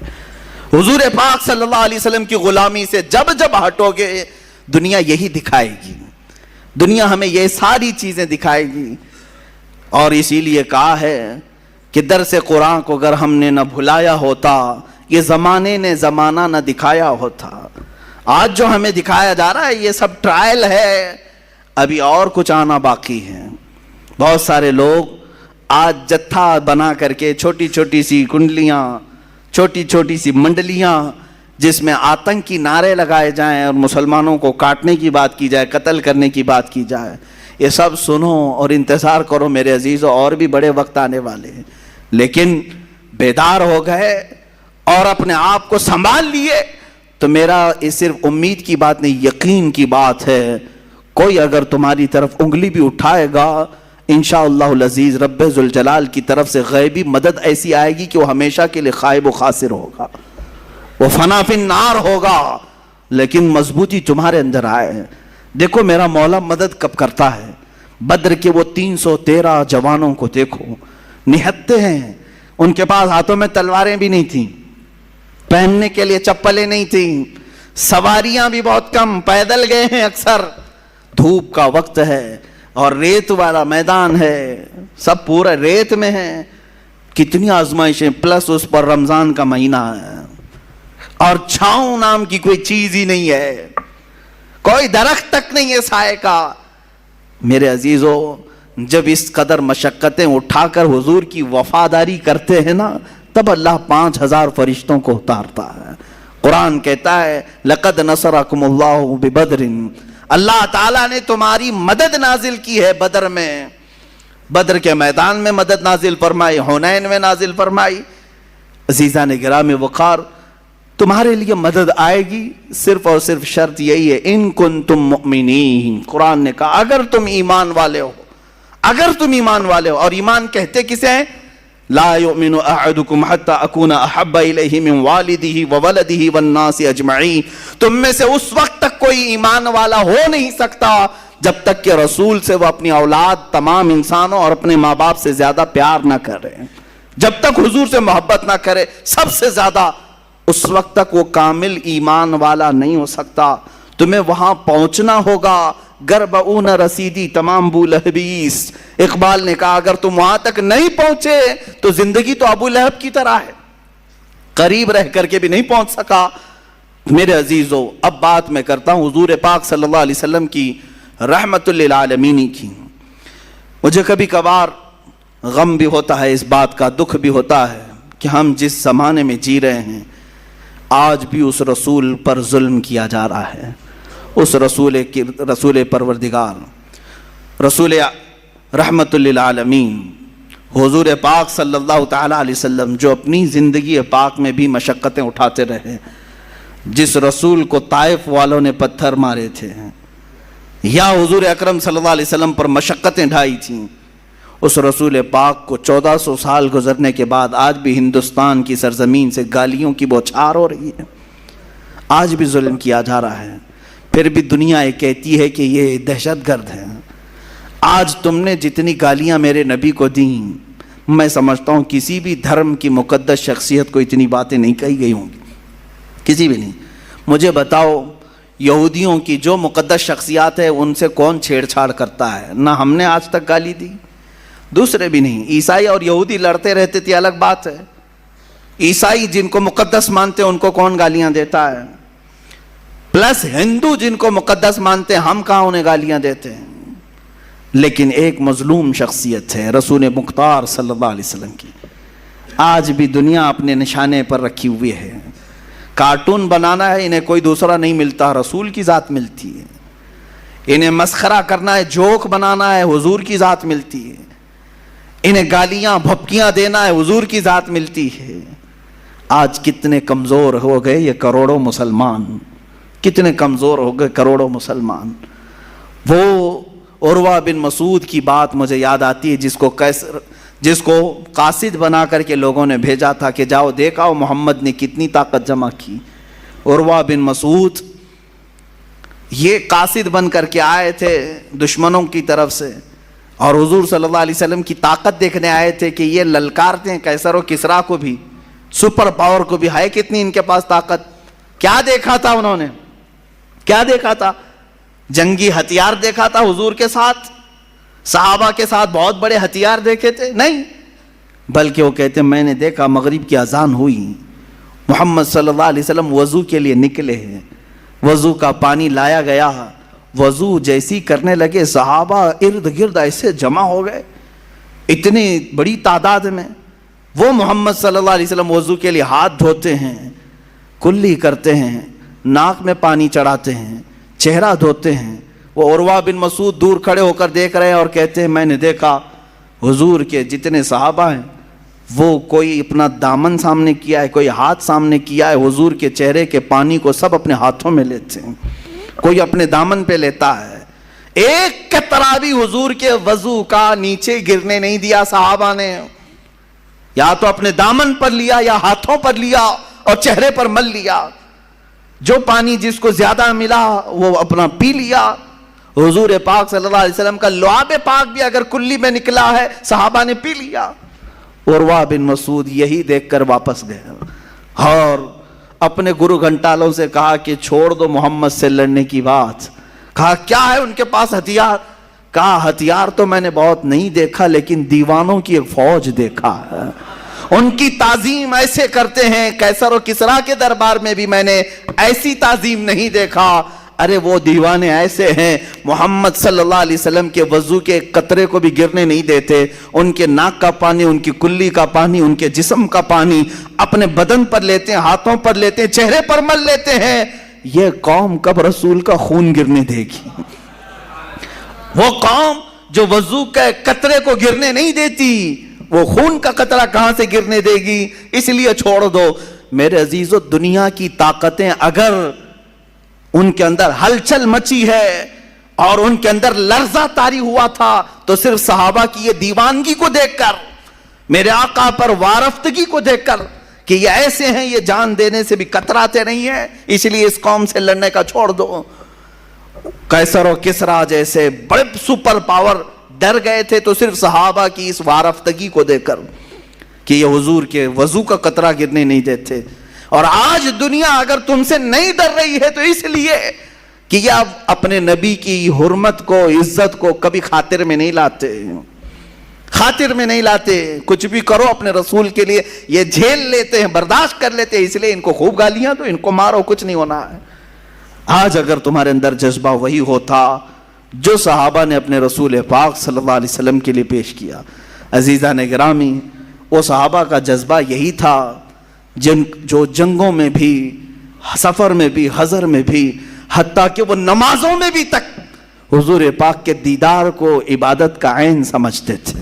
حضور پاک صلی اللہ علیہ وسلم کی غلامی سے جب جب ہٹو گے دنیا یہی دکھائے گی. دنیا ہمیں یہ ساری چیزیں دکھائے گی. اور اسی لیے کہا ہے کہ درس قرآن کو اگر ہم نے نہ بھلایا ہوتا، یہ زمانے نے زمانہ نہ دکھایا ہوتا. آج جو ہمیں دکھایا جا رہا ہے یہ سب ٹرائل ہے، ابھی اور کچھ آنا باقی ہے. بہت سارے لوگ آج جتھا بنا کر کے چھوٹی چھوٹی سی کنڈلیاں، چھوٹی چھوٹی سی منڈلیاں جس میں آتنکی نعرے لگائے جائیں اور مسلمانوں کو کاٹنے کی بات کی جائے، قتل کرنے کی بات کی جائے، یہ سب سنو اور انتظار کرو میرے عزیزوں، اور بھی بڑے وقت آنے والے ہیں. لیکن بیدار ہو گئے اور اپنے آپ کو سنبھال لیے تو میرا یہ صرف امید کی بات نہیں، یقین کی بات ہے. کوئی اگر تمہاری طرف انگلی بھی اٹھائے گا انشاءاللہ العزیز رب ذوالجلال کی طرف سے غیبی مدد ایسی آئے گی کہ وہ ہمیشہ کے لیے خائب و خاسر ہوگا، وہ فنا فی النار ہوگا. لیکن مضبوطی تمہارے اندر آئے. دیکھو میرا مولا مدد کب کرتا ہے. بدر کے وہ 313 جوانوں کو دیکھو، نہتے ہیں، ان کے پاس ہاتھوں میں تلواریں بھی نہیں تھیں، پہننے کے لیے چپلیں نہیں تھیں، سواریاں بھی بہت کم، پیدل گئے ہیں اکثر. دھوپ کا وقت ہے اور ریت والا میدان ہے، سب پورا ریت میں ہے. کتنی آزمائشیں، پلس اس پر رمضان کا مہینہ ہے اور چھاؤں نام کی کوئی چیز ہی نہیں ہے، کوئی درخت تک نہیں ہے سائے کا. میرے عزیزو جب اس قدر مشقتیں اٹھا کر حضور کی وفاداری کرتے ہیں نا تب اللہ 5000 فرشتوں کو اتارتا ہے. قرآن کہتا ہے لَقَدْ نَصَرَكُمُ اللَّهُ بِبَدْرٍ، اللہ تعالیٰ نے تمہاری مدد نازل کی ہے بدر میں. بدر کے میدان میں مدد نازل فرمائی، حنین میں نازل فرمائی. عزیزان گرامی وقار، تمہارے لیے مدد آئے گی، صرف اور صرف شرط یہی ہے ان کنتم مؤمنین. قرآن نے کہا اگر تم ایمان والے ہو، اگر تم ایمان والے ہو. اور ایمان کہتے کسے ہیں؟ لا یؤمن احدکم حتی اکون احب الیہ من والدہ وولدہ والناس اجمعین. تم میں سے اس وقت تک کوئی ایمان والا ہو نہیں سکتا جب تک کہ رسول سے وہ اپنی اولاد، تمام انسانوں اور اپنے ماں باپ سے زیادہ پیار نہ کرے. جب تک حضور سے محبت نہ کرے سب سے زیادہ، اس وقت تک وہ کامل ایمان والا نہیں ہو سکتا. تمہیں وہاں پہنچنا ہوگا. گربعون رسیدی تمام بو لہبیس. اقبال نے کہا اگر تم وہاں تک نہیں پہنچے تو زندگی تو ابو لہب کی طرح ہے، قریب رہ کر کے بھی نہیں پہنچ سکا. میرے عزیزو اب بات میں کرتا ہوں حضور پاک صلی اللہ علیہ وسلم کی رحمت للعالمین کی. مجھے کبھی کبھار غم بھی ہوتا ہے، اس بات کا دکھ بھی ہوتا ہے کہ ہم جس زمانے میں جی رہے ہیں آج بھی اس رسول پر ظلم کیا جا رہا ہے. اس رسول پروردگار، رسول رحمت للعالمین، حضور پاک صلی اللہ تعالیٰ علیہ وسلم جو اپنی زندگی پاک میں بھی مشقتیں اٹھاتے رہے، جس رسول کو طائف والوں نے پتھر مارے تھے یا حضور اکرم صلی اللہ علیہ وسلم پر مشقتیں ڈھائی تھیں، اس رسول پاک کو 1400 سال گزرنے کے بعد آج بھی ہندوستان کی سرزمین سے گالیوں کی بوچھار ہو رہی ہے، آج بھی ظلم کیا جا رہا ہے، پھر بھی دنیا یہ کہتی ہے کہ یہ دہشت گرد ہے۔ آج تم نے جتنی گالیاں میرے نبی کو دیں، میں سمجھتا ہوں کسی بھی دھرم کی مقدس شخصیت کو اتنی باتیں نہیں کہی گئی ہوں گی، کسی بھی نہیں۔ مجھے بتاؤ یہودیوں کی جو مقدس شخصیات ہے ان سے کون چھیڑ چھاڑ کرتا ہے؟ نہ ہم نے آج تک گالی دی، دوسرے بھی نہیں۔ عیسائی اور یہودی لڑتے رہتے تھے، الگ بات ہے، عیسائی جن کو مقدس مانتے ہیں ان کو کون گالیاں دیتا ہے؟ پلس ہندو جن کو مقدس مانتے ہیں، ہم کہاں انہیں گالیاں دیتے ہیں؟ لیکن ایک مظلوم شخصیت ہے رسول مختار صلی اللہ علیہ وسلم کی، آج بھی دنیا اپنے نشانے پر رکھی ہوئی ہے۔ کارٹون بنانا ہے انہیں کوئی دوسرا نہیں ملتا، رسول کی ذات ملتی ہے۔ انہیں مسخرہ کرنا ہے، جوک بنانا ہے، حضور کی ذات ملتی ہے۔ انہیں گالیاں بھپکیاں دینا ہے، حضور کی ذات ملتی ہے۔ آج کتنے کمزور ہو گئے یہ کروڑوں مسلمان، کتنے کمزور ہو گئے کروڑوں مسلمان۔ وہ عروہ بن مسعود کی بات مجھے یاد آتی ہے، جس کو قاصد بنا کر کے لوگوں نے بھیجا تھا کہ جاؤ دیکھاؤ محمد نے کتنی طاقت جمع کی۔ عروہ بن مسعود یہ قاصد بن کر کے آئے تھے دشمنوں کی طرف سے، اور حضور صلی اللہ علیہ وسلم کی طاقت دیکھنے آئے تھے کہ یہ للکارتے ہیں قیصر و کسریٰ کو بھی، سپر پاور کو بھی، ہے کتنی ان کے پاس طاقت۔ کیا دیکھا تھا انہوں نے؟ کیا دیکھا تھا؟ جنگی ہتھیار دیکھا تھا حضور کے ساتھ؟ صحابہ کے ساتھ بہت بڑے ہتھیار دیکھے تھے؟ نہیں، بلکہ وہ کہتے ہیں میں نے دیکھا مغرب کی اذان ہوئی، محمد صلی اللہ علیہ وسلم وضو کے لیے نکلے ہیں، وضو کا پانی لایا گیا، وضو جیسی کرنے لگے صحابہ ارد گرد ایسے جمع ہو گئے اتنی بڑی تعداد میں۔ وہ محمد صلی اللہ علیہ وسلم وضو کے لیے ہاتھ دھوتے ہیں، کلی کرتے ہیں، ناک میں پانی چڑھاتے ہیں، چہرہ دھوتے ہیں۔ وہ عروہ بن مسعود دور کھڑے ہو کر دیکھ رہے ہیں اور کہتے ہیں میں نے دیکھا حضور کے جتنے صحابہ ہیں وہ کوئی اپنا دامن سامنے کیا ہے، کوئی ہاتھ سامنے کیا ہے، حضور کے چہرے کے پانی کو سب اپنے ہاتھوں میں لیتے ہیں، کوئی اپنے دامن پہ لیتا ہے۔ ایک قطرہ بھی حضور کے وضو کا نیچے گرنے نہیں دیا صحابہ نے، یا تو اپنے دامن پر لیا یا ہاتھوں پر لیا اور چہرے پر مل لیا، جو پانی جس کو زیادہ ملا وہ اپنا پی لیا۔ حضور پاک صلی اللہ علیہ وسلم کا لعاب پاک بھی اگر کلی میں نکلا ہے صحابہ نے پی لیا۔ عروہ بن مسعود یہی دیکھ کر واپس گئے اور اپنے گرو گھنٹالوں سے کہا کہ چھوڑ دو محمد سے لڑنے کی بات۔ کہا کیا ہے ان کے پاس ہتھیار؟ کہا ہتھیار تو میں نے بہت نہیں دیکھا لیکن دیوانوں کی ایک فوج دیکھا ہے، ان کی تعظیم ایسے کرتے ہیں، قیصر و کسریٰ کے دربار میں بھی میں نے ایسی تعظیم نہیں دیکھا۔ ارے وہ دیوانے ایسے ہیں محمد صلی اللہ علیہ وسلم کے وضو کے قطرے کو بھی گرنے نہیں دیتے، ان کے ناک کا پانی، ان کی کلی کا پانی، ان کے جسم کا پانی اپنے بدن پر لیتے ہیں، ہاتھوں پر لیتے ہیں، چہرے پر مل لیتے ہیں۔ یہ قوم کب رسول کا خون گرنے دے گی؟ وہ قوم جو وضو کے قطرے کو گرنے نہیں دیتی، وہ خون کا قطرہ کہاں سے گرنے دے گی؟ اس لیے چھوڑ دو۔ میرے عزیزو، دنیا کی طاقتیں اگر ان کے اندر ہلچل مچی ہے اور ان کے اندر لرزہ طاری ہوا تھا تو صرف صحابہ کی یہ دیوانگی کو دیکھ کر، میرے آقا پر وارفتگی کو دیکھ کر کہ یہ ایسے ہیں، یہ جان دینے سے بھی کتراتے نہیں ہیں، اس لیے اس قوم سے لڑنے کا چھوڑ دو۔ قیصر و کسریٰ جیسے بڑے سپر پاور ڈر گئے تھے تو صرف صحابہ کی اس وارفتگی کو دیکھ کر کہ یہ حضور کے وضو کا قطرہ گرنے نہیں دیتے۔ اور آج دنیا اگر تم سے نہیں ڈر رہی ہے تو اس لیے کہ یہ اب اپنے نبی کی حرمت کو، عزت کو کبھی خاطر میں نہیں لاتے، خاطر میں نہیں لاتے۔ کچھ بھی کرو اپنے رسول کے لیے یہ جھیل لیتے ہیں، برداشت کر لیتے ہیں، اس لیے ان کو خوب گالیاں تو ان کو مارو، کچھ نہیں ہونا ہے۔ آج اگر تمہارے اندر جذبہ وہی ہوتا جو صحابہ نے اپنے رسول پاک صلی اللہ علیہ وسلم کے لیے پیش کیا۔ عزیزان گرامی، وہ صحابہ کا جذبہ یہی تھا جو جنگوں میں بھی، سفر میں بھی، حضر میں بھی، حتیٰ کہ وہ نمازوں میں بھی تک حضور پاک کے دیدار کو عبادت کا عین سمجھتے تھے۔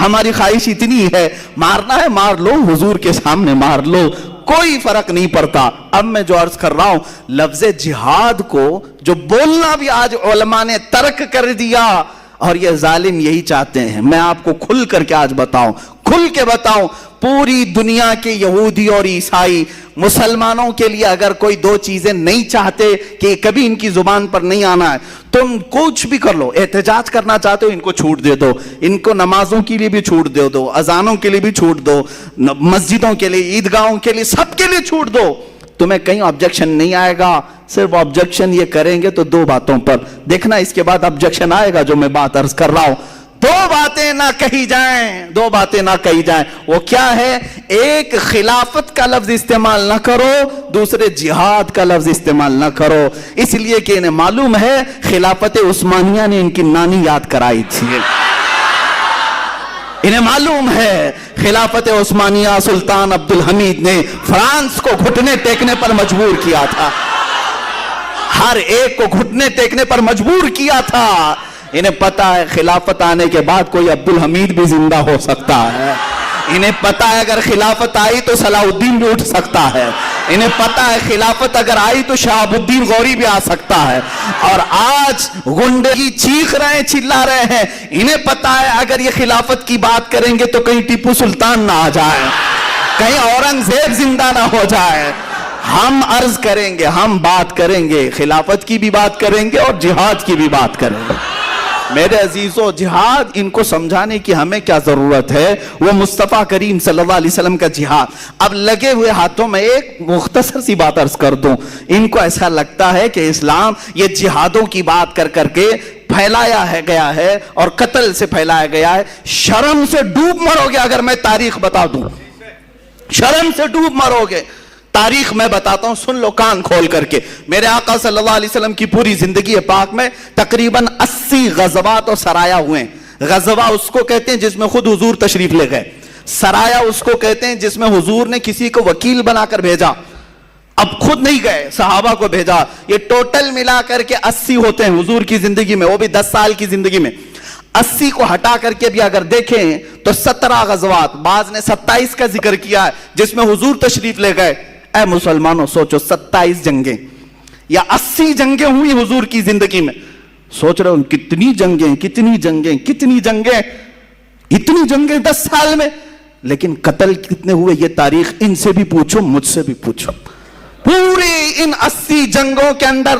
ہماری خواہش اتنی ہے مارنا ہے مار لو, حضور کے سامنے مار لو, کوئی فرق نہیں پڑتا. اب میں جو عرض کر رہا ہوں, لفظ جہاد کو جو بولنا بھی آج علماء نے ترک کر دیا, اور یہ ظالم یہی چاہتے ہیں. میں آپ کو کھل کر کے آج بتاؤں, کھل کے بتاؤں, پوری دنیا کے یہودی اور عیسائی مسلمانوں کے لیے اگر کوئی دو چیزیں نہیں چاہتے کہ کبھی ان کی زبان پر نہیں آنا ہے, تم کچھ بھی کر لو. احتجاج کرنا چاہتے ہو ان کو چھوٹ دے دو, ان کو نمازوں کے لیے بھی چھوٹ دے دو, اذانوں کے لیے بھی چھوٹ دو, مسجدوں کے لیے, عیدگاہوں کے لیے, سب کے لیے چھوٹ دو, تمہیں کہیں آبجیکشن نہیں آئے گا. صرف آبجیکشن یہ کریں گے تو دو باتوں پر, دیکھنا اس کے بعد آبجیکشن آئے گا جو میں بات عرض کر رہا ہوں. دو باتیں نہ کہی جائیں, دو باتیں نہ کہی جائیں. وہ کیا ہے؟ ایک خلافت کا لفظ استعمال نہ کرو, دوسرے جہاد کا لفظ استعمال نہ کرو. اس لیے کہ انہیں معلوم ہے خلافت عثمانیہ نے ان کی نانی یاد کرائی تھی. انہیں معلوم ہے خلافت عثمانیہ سلطان عبدالحمید نے فرانس کو گھٹنے ٹیکنے پر مجبور کیا تھا, ہر ایک کو گھٹنے ٹیکنے پر مجبور کیا تھا. انہیں پتا ہے خلافت آنے کے بعد کوئی عبدالحمید بھی زندہ ہو سکتا ہے. انہیں پتا ہے اگر خلافت آئی تو صلاح الدین بھی اٹھ سکتا ہے. انہیں پتا ہے خلافت اگر آئی تو شہاب الدین غوری بھی آ سکتا ہے. اور آج گنڈے چیخ رہے ہیں, چلا رہے ہیں. انہیں پتا ہے اگر یہ خلافت کی بات کریں گے تو کہیں ٹیپو سلطان نہ آ جائے, کہیں اورنگزیب زندہ نہ ہو جائے. ہم عرض کریں گے, ہم بات کریں گے, خلافت کی بھی بات کریں گے اور جہاد کی بھی بات کریں گے. میرے عزیزو, جہاد ان کو سمجھانے کی ہمیں کیا ضرورت ہے؟ وہ مصطفیٰ کریم صلی اللہ علیہ وسلم کا جہاد. اب لگے ہوئے ہاتھوں میں ایک مختصر سی بات عرض کر دوں. ان کو ایسا لگتا ہے کہ اسلام یہ جہادوں کی بات کر کر کے پھیلایا ہے گیا ہے اور قتل سے پھیلایا گیا ہے. شرم سے ڈوب مرو گے اگر میں تاریخ بتا دوں, شرم سے ڈوب مرو گے. تاریخ میں بتاتا ہوں, سن لو کان کھول کر کے. میرے آقا صلی اللہ علیہ وسلم کی پوری زندگی پاک میں تقریباً 80 غزوات اور سرایا ہوئے. غزوہ اس کو کہتے ہیں جس میں خود حضور تشریف لے گئے, سرایا اس کو کہتے ہیں جس میں حضور نے کسی کو وکیل بنا کر بھیجا, اب خود نہیں گئے, صحابہ کو بھیجا. یہ ٹوٹل ملا کر کے 80 ہوتے ہیں حضور کی زندگی میں, وہ بھی 10 سال کی زندگی میں. 80 کو ہٹا کر کے بھی اگر دیکھیں تو 17 غزوات, بعض نے 27 کا ذکر کیا ہے جس میں حضور تشریف لے گئے. اے مسلمانوں سوچو, 27 جنگیں یا 80 جنگیں ہوئی حضور کی زندگی میں. سوچ رہے ہو کتنی جنگیں, کتنی جنگیں, کتنی جنگیں, اتنی جنگیں 10 سال میں. لیکن قتل کتنے ہوئے یہ تاریخ ان سے بھی پوچھو, مجھ سے بھی پوچھو. پوری ان 80 جنگوں کے اندر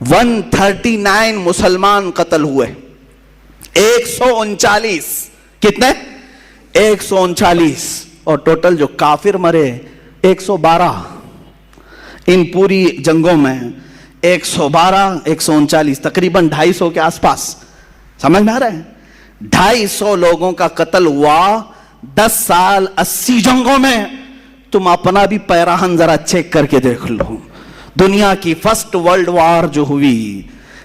139 مسلمان قتل ہوئے. 139 کتنے؟ 139. اور ٹوٹل جو کافر مرے 112. ان پوری جنگوں میں 112 139 تقریباً 250 کے آس پاس. سمجھ میں آ رہا ہے؟ 250 لوگوں کا قتل ہوا 10 سال 80 جنگوں میں. تم اپنا بھی پیراہن ذرا چیک کر کے دیکھ لو. دنیا کی فرسٹ ورلڈ وار جو ہوئی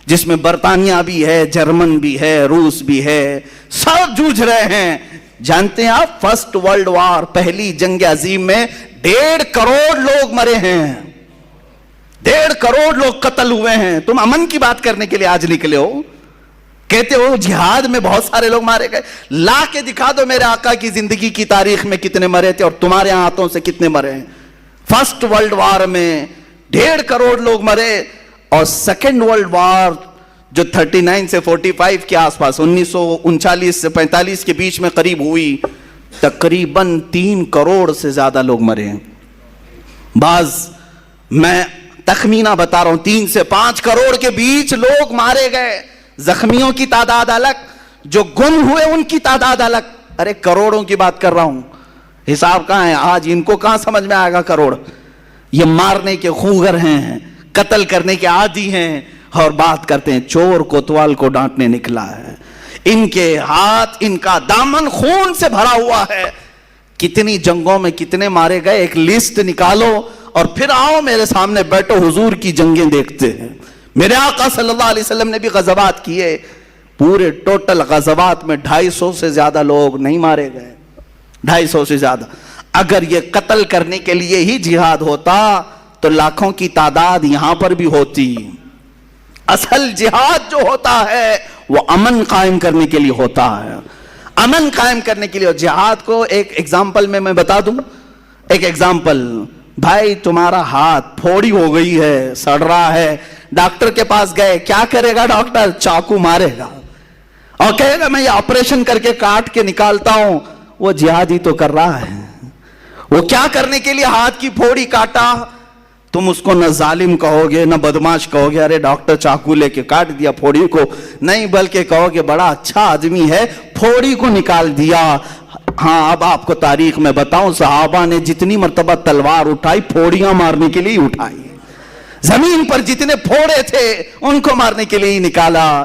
جس میں برطانیہ بھی ہے, جرمن بھی ہے, روس بھی ہے, سب جوجھ رہے ہیں. جانتے ہیں آپ فرسٹ ورلڈ وار پہلی جنگ عظیم میں 1.5 کروڑ لوگ مرے ہیں, 1.5 کروڑ لوگ قتل ہوئے ہیں. تم امن کی بات کرنے کے لیے آج نکلے ہو, کہتے ہو جہاد میں بہت سارے لوگ مارے گئے. لا کے دکھا دو میرے آقا کی زندگی کی تاریخ میں کتنے مرے تھے اور تمہارے ہاتھوں سے کتنے مرے ہیں. فرسٹ ورلڈ وار میں 1.5 کروڑ لوگ مرے, اور سیکنڈ ورلڈ وار جو 39 سے 45 کے آس پاس 1939 سے 45 کے بیچ میں قریب ہوئی, تقریباً 3 کروڑ سے زیادہ لوگ مرے ہیں. بعض میں تخمینہ بتا رہا ہوں 3 سے 5 کروڑ کے بیچ لوگ مارے گئے. زخمیوں کی تعداد الگ, جو گم ہوئے ان کی تعداد الگ. ارے کروڑوں کی بات کر رہا ہوں, حساب کہاں ہے آج؟ ان کو کہاں سمجھ میں آئے گا کروڑ. یہ مارنے کے خوگر ہیں, قتل کرنے کے عادی ہیں, اور بات کرتے ہیں چور کوتوال کو ڈانٹنے نکلا ہے. ان کے ہاتھ, ان کا دامن خون سے بھرا ہوا ہے. کتنی جنگوں میں کتنے مارے گئے ایک لسٹ نکالو اور پھر آؤ میرے سامنے بیٹھو, حضور کی جنگیں دیکھتے ہیں. میرے آقا صلی اللہ علیہ وسلم نے بھی غزوات کیے. پورے ٹوٹل غزوات میں 250 سے زیادہ لوگ نہیں مارے گئے, 250 سے زیادہ. اگر یہ قتل کرنے کے لیے ہی جہاد ہوتا تو لاکھوں کی تعداد یہاں پر بھی ہوتی. اصل جہاد جو ہوتا ہے وہ امن قائم کرنے کے لیے ہوتا ہے. امن قائم کرنے کے لیے. جہاد کو ایک ایگزامپل میں بتا دوں, ایک ایگزامپل. بھائی تمہارا ہاتھ پھوڑی ہو گئی ہے, سڑ رہا ہے, ڈاکٹر کے پاس گئے, کیا کرے گا ڈاکٹر؟ چاقو مارے گا اور کہے گا میں یہ آپریشن کر کے کاٹ کے نکالتا ہوں. وہ جہاد ہی تو کر رہا ہے. وہ کیا کرنے کے لیے ہاتھ کی پھوڑی کاٹا؟ تم اس کو نہ ظالم کہو گے نہ بدماش کہو گے, ارے ڈاکٹر چاقو لے کے کاٹ دیا پھوڑی کو, نہیں, بلکہ کہو گے بڑا اچھا آدمی ہے, پھوڑی کو نکال دیا. ہاں اب آپ کو تاریخ میں بتاؤں, صحابہ نے جتنی مرتبہ تلوار اٹھائی پھوڑیاں مارنے کے لیے اٹھائی. زمین پر جتنے پھوڑے تھے ان کو مارنے کے لیے ہی نکالا.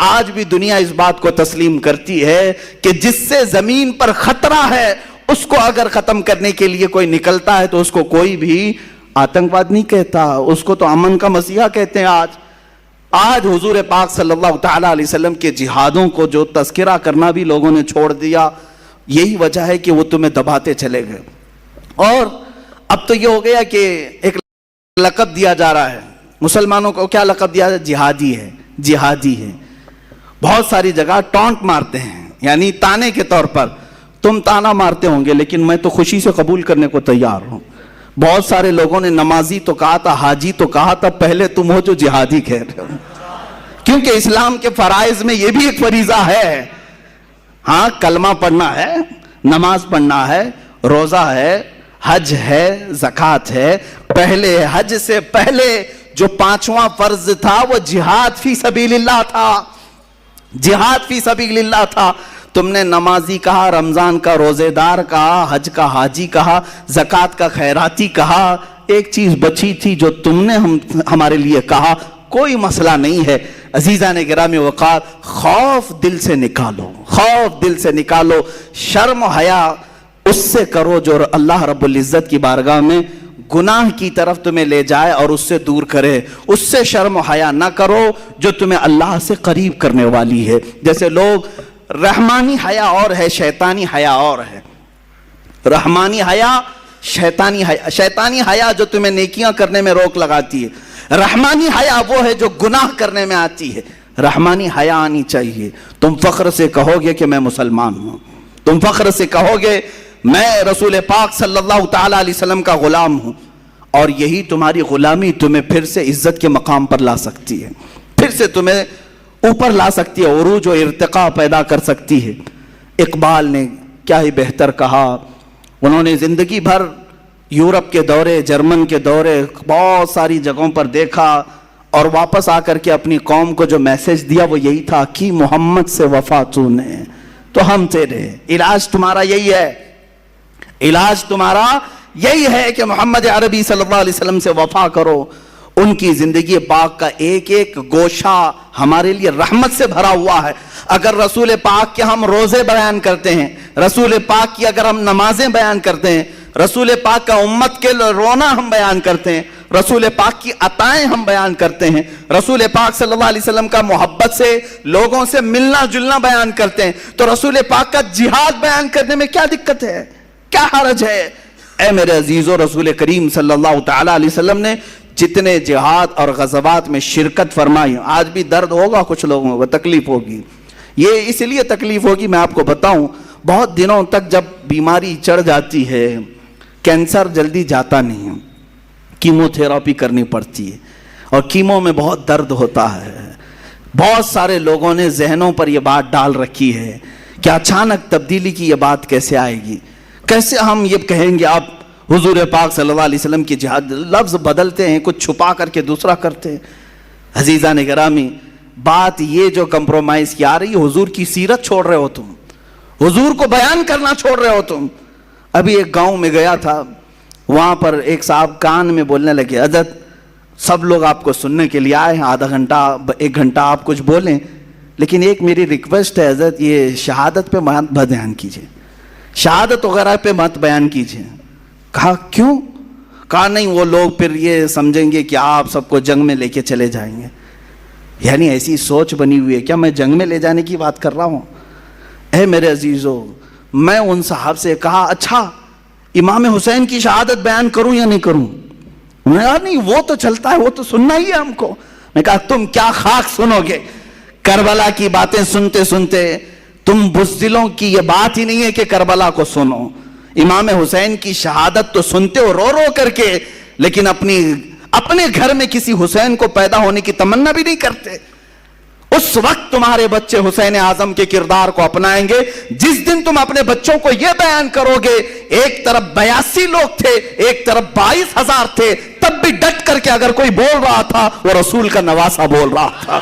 آج بھی دنیا اس بات کو تسلیم کرتی ہے کہ جس سے زمین پر خطرہ ہے اس کو اگر ختم کرنے کے لیے کوئی نکلتا ہے تو اس کو کوئی بھی آتنکواد نہیں کہتا, اس کو تو امن کا مسیحا کہتے ہیں. آج حضور پاک صلی اللہ تعالی علیہ وسلم کے جہادوں کو جو تذکرہ کرنا بھی لوگوں نے چھوڑ دیا, یہی وجہ ہے کہ وہ تمہیں دباتے چلے گئے. اور اب تو یہ ہو گیا کہ ایک لقب دیا جا رہا ہے مسلمانوں کو. کیا لقب دیا جائے؟ جہادی ہے, جہادی ہے. بہت ساری جگہ ٹونٹ مارتے ہیں, یعنی تانے کے طور پر. تم تانا مارتے ہوں گے لیکن میں تو خوشی سے قبول کرنے کو تیار ہوں. بہت سارے لوگوں نے نمازی تو کہا تھا, حاجی تو کہا تھا, پہلے تم ہو جو جہادی کہہ رہے ہو, کیونکہ اسلام کے فرائض میں یہ بھی ایک فریضہ ہے. ہاں کلمہ پڑھنا ہے, نماز پڑھنا ہے, روزہ ہے, حج ہے, زکوٰۃ ہے. پہلے حج سے پہلے جو 5واں فرض تھا وہ جہاد فی سبیل اللہ تھا, جہاد فی سبیل اللہ تھا. تم نے نمازی کہا, رمضان کا روزے دار کہا, حج کا حاجی کہا, زکوٰۃ کا خیراتی کہا. ایک چیز بچی تھی جو تم نے ہمارے لیے کہا, کوئی مسئلہ نہیں ہے. عزیزان گرامی وقار, خوف دل سے نکالو, خوف دل سے نکالو. شرم و حیا اس سے کرو جو اللہ رب العزت کی بارگاہ میں گناہ کی طرف تمہیں لے جائے اور اس سے دور کرے. اس سے شرم و حیا نہ کرو جو تمہیں اللہ سے قریب کرنے والی ہے. جیسے لوگ رحمانی حیا اور ہے, شیطانی حیا اور ہے. رحمانی حیا, شیطانی حیا. شیطانی حیا جو تمہیں نیکیاں کرنے میں روک لگاتی ہے, رحمانی حیا وہ ہے جو گناہ کرنے میں آتی ہے. رحمانی حیا آنی چاہیے. تم فخر سے کہو گے کہ میں مسلمان ہوں, تم فخر سے کہو گے میں رسول پاک صلی اللہ تعالی علیہ وسلم کا غلام ہوں, اور یہی تمہاری غلامی تمہیں پھر سے عزت کے مقام پر لا سکتی ہے, پھر سے تمہیں اوپر لا سکتی ہے, عروج و ارتقاء پیدا کر سکتی ہے. اقبال نے کیا ہی بہتر کہا, انہوں نے زندگی بھر یورپ کے دورے, جرمن کے دورے, بہت ساری جگہوں پر دیکھا, اور واپس آ کر کے اپنی قوم کو جو میسج دیا وہ یہی تھا کہ محمد سے وفا تو نے تو ہم تیرے. علاج تمہارا یہی ہے, علاج تمہارا یہی ہے کہ محمد عربی صلی اللہ علیہ وسلم سے وفا کرو. ان کی زندگی پاک کا ایک ایک گوشہ ہمارے لیے رحمت سے بھرا ہوا ہے. اگر رسول پاک کے ہم روزے بیان کرتے ہیں, رسول پاک کی اگر ہم نمازیں بیان کرتے ہیں, رسول پاک کا امت کے رونا ہم بیان کرتے ہیں, رسول پاک کی عطائیں ہم بیان کرتے ہیں, رسول پاک صلی اللہ علیہ وسلم کا محبت سے لوگوں سے ملنا جلنا بیان کرتے ہیں, تو رسول پاک کا جہاد بیان کرنے میں کیا دقت ہے, کیا حرج ہے؟ اے میرے عزیزو, رسول کریم صلی اللہ تعالی علیہ وسلم نے جتنے جہاد اور غزوات میں شرکت فرمائی, آج بھی درد ہوگا کچھ لوگوں کو, تکلیف ہوگی. یہ اس لیے تکلیف ہوگی, میں آپ کو بتاؤں, بہت دنوں تک جب بیماری چڑھ جاتی ہے, کینسر جلدی جاتا نہیں, کیمو تھراپی کرنی پڑتی ہے, اور کیمو میں بہت درد ہوتا ہے. بہت سارے لوگوں نے ذہنوں پر یہ بات ڈال رکھی ہے کہ اچانک تبدیلی کی یہ بات کیسے آئے گی, کیسے ہم یہ کہیں گے آپ حضور پاک صلی اللہ علیہ وسلم کی جہاد, لفظ بدلتے ہیں, کچھ چھپا کر کے دوسرا کرتے ہیں. عزیزان گرامی, بات یہ جو کمپرومائز کی آ رہی ہے, حضور کی سیرت چھوڑ رہے ہو تم, حضور کو بیان کرنا چھوڑ رہے ہو تم. ابھی ایک گاؤں میں گیا تھا, وہاں پر ایک صاحب کان میں بولنے لگے, حضرت سب لوگ آپ کو سننے کے لیے آئے ہیں, آدھا گھنٹہ 1 گھنٹہ آپ کچھ بولیں, لیکن ایک میری ریکویسٹ ہے حضرت, یہ شہادت پہ مت بیان کیجئے, شہادت وغیرہ پہ مت بیان کیجئے. کہا کیوں؟ کہا نہیں, وہ لوگ پھر یہ سمجھیں گے کہ آپ سب کو جنگ میں لے کے چلے جائیں گے. یعنی ایسی سوچ بنی ہوئی ہے کیا میں جنگ میں لے جانے کی بات کر رہا ہوں؟ اے میرے عزیزو, میں ان صاحب سے کہا اچھا امام حسین کی شہادت بیان کروں یا نہیں کروں؟ انہوں نے کہا نہیں وہ تو چلتا ہے, وہ تو سننا ہی ہے ہم کو. میں کہا تم کیا خاک سنو گے, کربلا کی باتیں سنتے سنتے تم بزدلوں کی یہ بات ہی نہیں ہے کہ کربلا کو سنو. امام حسین کی شہادت تو سنتے ہو رو رو کر کے, لیکن اپنے گھر میں کسی حسین کو پیدا ہونے کی تمنا بھی نہیں کرتے. اس وقت تمہارے بچے حسین اعظم کے کردار کو اپنائیں گے جس دن تم اپنے بچوں کو یہ بیان کرو گے, ایک طرف 82 لوگ تھے, ایک طرف 22,000 تھے, تب بھی ڈٹ کر کے اگر کوئی بول رہا تھا وہ رسول کا نواسہ بول رہا تھا.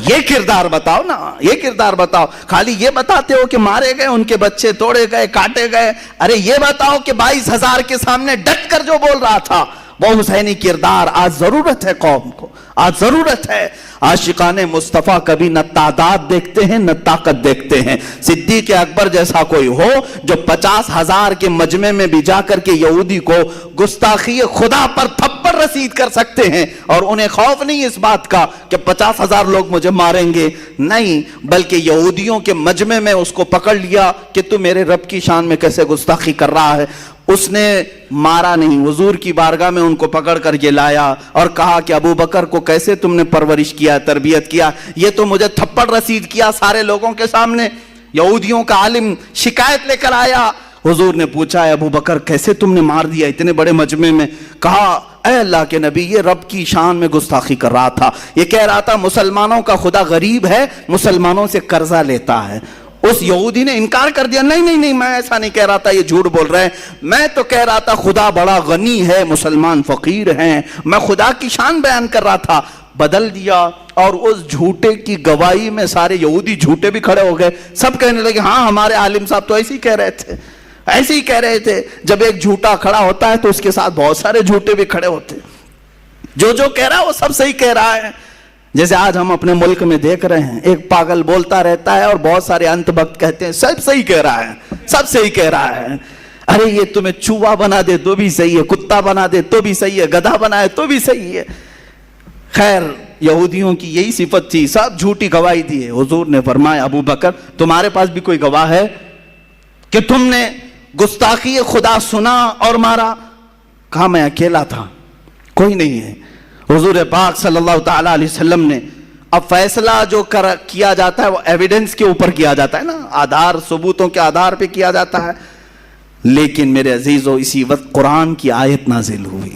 یہ کردار بتاؤ نا, یہ کردار بتاؤ. خالی یہ بتاتے ہو کہ مارے گئے, ان کے بچے توڑے گئے, کاٹے گئے. ارے یہ بتاؤ کہ 22,000 کے سامنے ڈٹ کر جو بول رہا تھا وہ حسینی کردار. آج ضرورت ہے قوم کو, آج ضرورت ہے. عاشقان مصطفیٰ کبھی نہ تعداد دیکھتے ہیں نہ طاقت دیکھتے ہیں. صدیق اکبر جیسا کوئی ہو جو 50,000 کے مجمع میں بھی جا کر کے یہودی کو گستاخی خدا پر تھپڑ رسید کر سکتے ہیں, اور انہیں خوف نہیں اس بات کا کہ 50,000 لوگ مجھے ماریں گے. نہیں, بلکہ یہودیوں کے مجمع میں اس کو پکڑ لیا کہ تو میرے رب کی شان میں کیسے گستاخی کر رہا ہے. اس نے مارا نہیں, حضور کی بارگاہ میں ان کو پکڑ کر کے لایا اور کہا کہ ابو بکر کو کیسے تم نے پرورش کیا, تربیت کیا, یہ تو مجھے تھپڑ رسید کیا سارے لوگوں کے سامنے. یہودیوں کا عالم شکایت لے کر آیا, حضور نے پوچھا ابو بکر کیسے تم نے مار دیا اتنے بڑے مجمع میں؟ کہا اے اللہ کے نبی, یہ رب کی شان میں گستاخی کر رہا تھا, یہ کہہ رہا تھا مسلمانوں کا خدا غریب ہے, مسلمانوں سے قرضہ لیتا ہے. اس یہودی نے انکار کر دیا, نہیں میں ایسا نہیں کہہ رہا تھا, یہ جھوٹ بول رہے ہیں, میں تو کہہ رہا تھا خدا بڑا غنی ہے, مسلمان فقیر ہیں, میں خدا کی شان بیان کر رہا تھا. بدل دیا, اور اس جھوٹے کی گواہی میں سارے یہودی جھوٹے بھی کھڑے ہو گئے. سب کہنے لگے ہاں ہمارے عالم صاحب تو ایسے ہی کہہ رہے تھے, ایسے ہی کہہ رہے تھے. جب ایک جھوٹا کھڑا ہوتا ہے تو اس کے ساتھ بہت سارے جھوٹے بھی کھڑے ہوتے, جو کہہ رہا ہے وہ سب صحیح کہہ رہا ہے. جیسے آج ہم اپنے ملک میں دیکھ رہے ہیں, ایک پاگل بولتا رہتا ہے اور بہت سارے انت بخت کہتے ہیں سب صحیح کہہ رہا ہے, سب صحیح کہہ رہا ہے. ارے یہ تمہیں چوہا بنا دے تو بھی صحیح ہے, کتا بنا دے تو بھی صحیح ہے, گدھا بنائے تو بھی صحیح ہے. خیر, یہودیوں کی یہی صفت تھی, سب جھوٹی گواہی دی ہے. حضور نے فرمایا ابو بکر تمہارے پاس بھی کوئی گواہ ہے کہ تم نے گستاخی خدا سنا اور مارا؟ کہا میں اکیلا تھا, کوئی نہیں ہے. حضور پاک صلی اللہ تعالیٰ علیہ وسلم نے, اب فیصلہ جو کیا جاتا ہے وہ ایویڈنس کے اوپر کیا جاتا ہے نا, آدھار ثبوتوں کے آدھار پہ کیا جاتا ہے. لیکن میرے عزیزو اسی وقت قرآن کی آیت نازل ہوئی,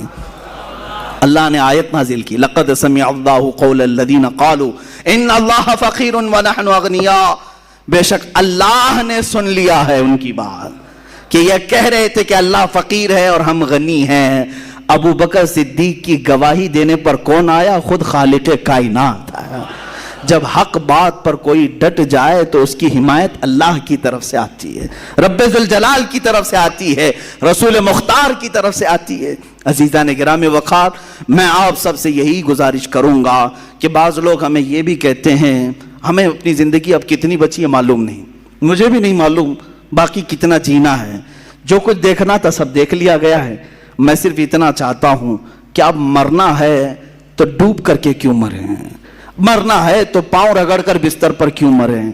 اللہ نے آیت نازل کی, لقد سمع اللہ قول الذین قالوا ان اللہ فقیر ونحن اغنیاء. بے شک اللہ نے سن لیا ہے ان کی بات کہ یہ کہہ رہے تھے کہ اللہ فقیر ہے اور ہم غنی ہیں. ابو بکر صدیق کی گواہی دینے پر کون آیا؟ خود خالق کائنات آیا. جب حق بات پر کوئی ڈٹ جائے تو اس کی حمایت اللہ کی طرف سے آتی ہے, رب ذوالجلال کی طرف سے آتی ہے, رسول مختار کی طرف سے آتی ہے. عزیزان گرامی وقار, میں آپ سب سے یہی گزارش کروں گا کہ بعض لوگ ہمیں یہ بھی کہتے ہیں, ہمیں اپنی زندگی اب کتنی بچی ہے معلوم نہیں, مجھے بھی نہیں معلوم باقی کتنا جینا ہے, جو کچھ دیکھنا تھا سب دیکھ لیا گیا ہے. میں صرف اتنا چاہتا ہوں کہ اب مرنا ہے تو ڈوب کر کے کیوں مریں, مرنا ہے تو پاؤں رگڑ کر بستر پر کیوں مریں,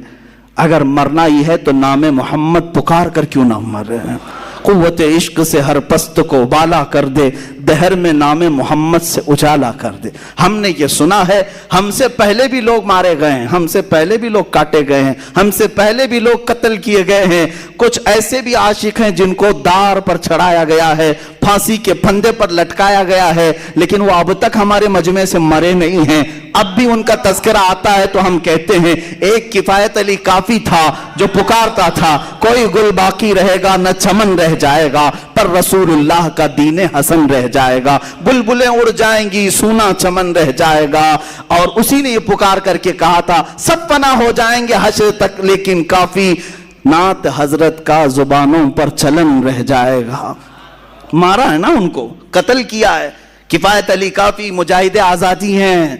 اگر مرنا ہی ہے تو نام محمد پکار کر کیوں نہ مریں. قوت عشق سے ہر پست کو بالا کر دے, دہر میں نام محمد سے اجالا کر دے. ہم نے یہ سنا ہے ہم سے پہلے بھی لوگ مارے گئے ہیں, ہم سے پہلے بھی لوگ کاٹے گئے ہیں, ہم سے پہلے بھی لوگ قتل کیے گئے ہیں. کچھ ایسے بھی عاشق ہیں جن کو دار پر چڑھایا گیا ہے, پھانسی کے پھندے پر لٹکایا گیا ہے, لیکن وہ اب تک ہمارے مجمع سے مرے نہیں ہیں. اب بھی ان کا تذکرہ آتا ہے تو ہم کہتے ہیں ایک کفایت علی کافی تھا جو پکارتا تھا کوئی گل باقی رہے گا نہ چمن رہ جائے گا, پر رسول اللہ کا دین حسن رہ جائے گا. بلبلیں اڑ جائیں گی سونا چمن رہ جائے گا. اور اسی نے یہ پکار کر کے کہا تھا سب فنا ہو جائیں گے حشر تک لیکن کافی نعت حضرت کا زبانوں پر چلن رہ جائے گا. مارا ہے نا, ان کو قتل کیا ہے. کفایت علی کافی مجاہد آزادی ہیں,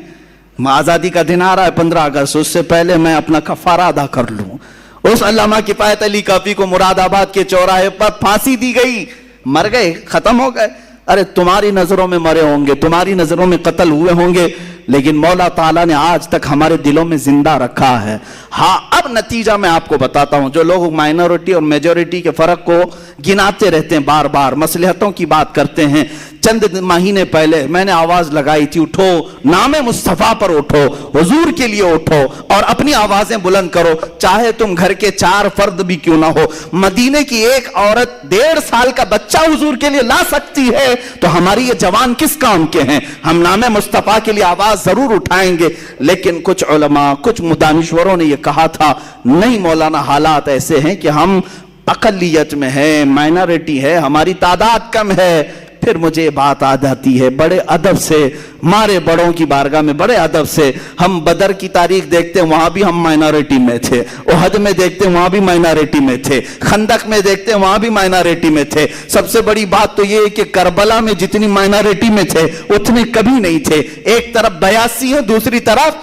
آزادی کا دن آ رہا ہے 15 اگست, اس سے پہلے میں اپنا کفارہ ادا کر لوں. اس علامہ کفایت علی کافی کو مراد آباد کے چوراہے پر پھانسی دی گئی, مر گئے, ختم ہو گئے. ارے تمہاری نظروں میں مرے ہوں گے, تمہاری نظروں میں قتل ہوئے ہوں گے, لیکن مولا تعالیٰ نے آج تک ہمارے دلوں میں زندہ رکھا ہے. ہاں اب نتیجہ میں آپ کو بتاتا ہوں. جو لوگ مائنورٹی اور میجورٹی کے فرق کو گناتے رہتے ہیں, بار بار مصلحتوں کی بات کرتے ہیں, چند مہینے پہلے میں نے آواز لگائی تھی اٹھو نام مصطفیٰ پر اٹھو, حضور کے لیے اٹھو اور اپنی آوازیں بلند کرو, چاہے تم گھر کے 4 فرد بھی کیوں نہ ہو. مدینے کی ایک عورت 1.5 سال کا بچہ حضور کے لیے لا سکتی ہے تو ہماری یہ جوان کس کام کے ہیں؟ ہم نام مصطفیٰ کے لیے آواز ضرور اٹھائیں گے. لیکن کچھ علماء, کچھ دانشوروں نے یہ کہا تھا نہیں مولانا, حالات ایسے ہیں کہ ہم اقلیت میں ہے, مائنورٹی ہے, ہماری تعداد کم ہے. پھر مجھے بات آ جاتی ہے بڑے ادب سے, مارے بڑوں کی بارگاہ میں بڑے ادب سے. ہم بدر کی تاریخ دیکھتے ہیں وہاں بھی ہم مائنورٹی میں تھے, احد میں دیکھتے ہیں وہاں بھی مائنورٹی میں تھے, خندق میں دیکھتے ہیں وہاں بھی مائنورٹی میں تھے. سب سے بڑی بات تو یہ ہے کہ کربلا میں جتنی مائنورٹی میں تھے اتنے کبھی نہیں تھے. ایک طرف 82 ہے, دوسری طرف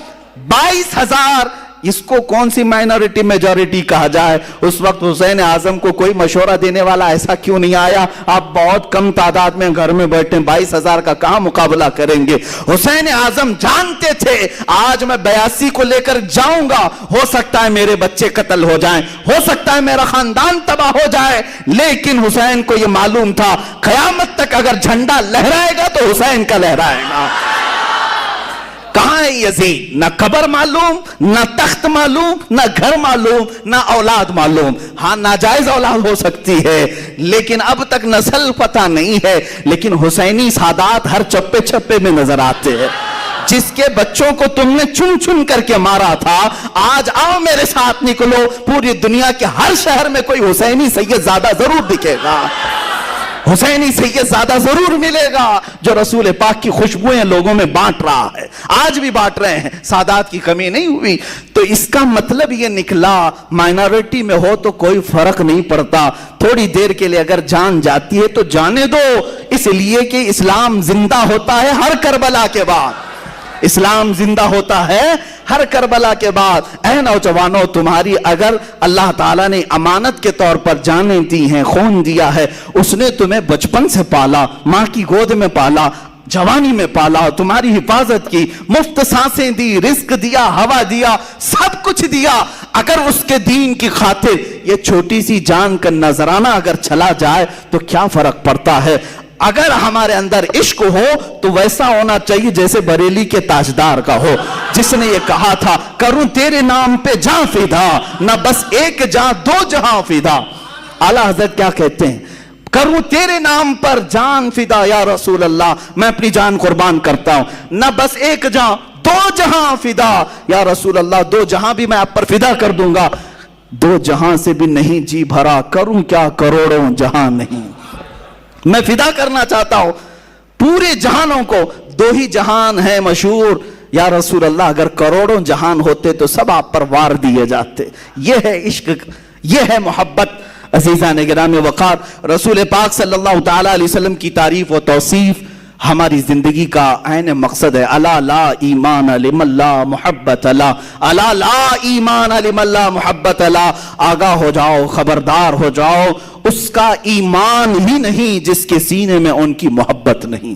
22,000. اس کو کون سی مائنورٹی میجورٹی کہا جائے؟ اس وقت حسین اعظم کو کوئی مشورہ دینے والا ایسا کیوں نہیں آیا؟ آپ بہت کم تعداد میں گھر میں بیٹھے, 22,000 کا کہاں مقابلہ کریں گے؟ حسین اعظم جانتے تھے آج میں 82 کو لے کر جاؤں گا, ہو سکتا ہے میرے بچے قتل ہو جائیں, ہو سکتا ہے میرا خاندان تباہ ہو جائے, لیکن حسین کو یہ معلوم تھا قیامت تک اگر جھنڈا لہرائے گا تو حسین کا لہرائے گا. کہاں ہے یزید؟ نہ قبر معلوم, نہ تخت معلوم, نہ گھر معلوم, نہ اولاد معلوم. ہاں ناجائز اولاد ہو سکتی ہے لیکن اب تک نسل پتہ نہیں ہے. لیکن حسینی سادات ہر چپے چپے میں نظر آتے ہیں. جس کے بچوں کو تم نے چن چن کر کے مارا تھا, آج آؤ میرے ساتھ نکلو, پوری دنیا کے ہر شہر میں کوئی حسینی سید زادہ ضرور دکھے گا, حسینی سید زادہ ضرور ملے گا جو رسول پاک کی خوشبوئیں لوگوں میں بانٹ رہا ہے. آج بھی بانٹ رہے ہیں, سادات کی کمی نہیں ہوئی. تو اس کا مطلب یہ نکلا مائنورٹی میں ہو تو کوئی فرق نہیں پڑتا, تھوڑی دیر کے لیے اگر جان جاتی ہے تو جانے دو, اس لیے کہ اسلام زندہ ہوتا ہے ہر کربلا کے بعد. اسلام زندہ ہوتا ہے ہر کربلا کے بعد. اے نوجوانوں, تمہاری اگر اللہ تعالیٰ نے امانت کے طور پر جانیں دی ہیں, خون دیا ہے, اس نے تمہیں بچپن سے پالا, ماں کی گود میں پالا, جوانی میں پالا, تمہاری حفاظت کی, مفت سانسیں دی, رزق دیا, ہوا دیا, سب کچھ دیا. اگر اس کے دین کی خاطر یہ چھوٹی سی جان کا نذرانہ اگر چلا جائے تو کیا فرق پڑتا ہے؟ اگر ہمارے اندر عشق ہو تو ویسا ہونا چاہیے جیسے بریلی کے تاجدار کا ہو, جس نے یہ کہا تھا کروں تیرے نام پہ جاں فدا, نہ بس ایک جاں 2 جہاں فدا. اعلیٰ حضرت کیا کہتے ہیں؟ کروں تیرے نام پر جان فدا یا رسول اللہ, میں اپنی جان قربان کرتا ہوں, نہ بس ایک جاں 2 جہاں فدا یا رسول اللہ, 2 جہاں بھی میں آپ پر فدا کر دوں گا. 2 جہاں سے بھی نہیں جی بھرا, کروں کیا کروڑوں جہاں نہیں. میں فدا کرنا چاہتا ہوں پورے جہانوں کو. 2 ہی جہان ہیں مشہور یا رسول اللہ, اگر کروڑوں جہان ہوتے تو سب آپ پر وار دیے جاتے. یہ ہے عشق, یہ ہے محبت. عزیزان گرامی وقار, رسول پاک صلی اللہ تعالی علیہ وسلم کی تعریف و توصیف ہماری زندگی کا عین مقصد ہے. الا لا ایمان لمن لا محبت لا, الا لا ایمان لمن لا محبت لا. آگاہ ہو جاؤ, خبردار ہو جاؤ, اس کا ایمان ہی نہیں جس کے سینے میں ان کی محبت نہیں,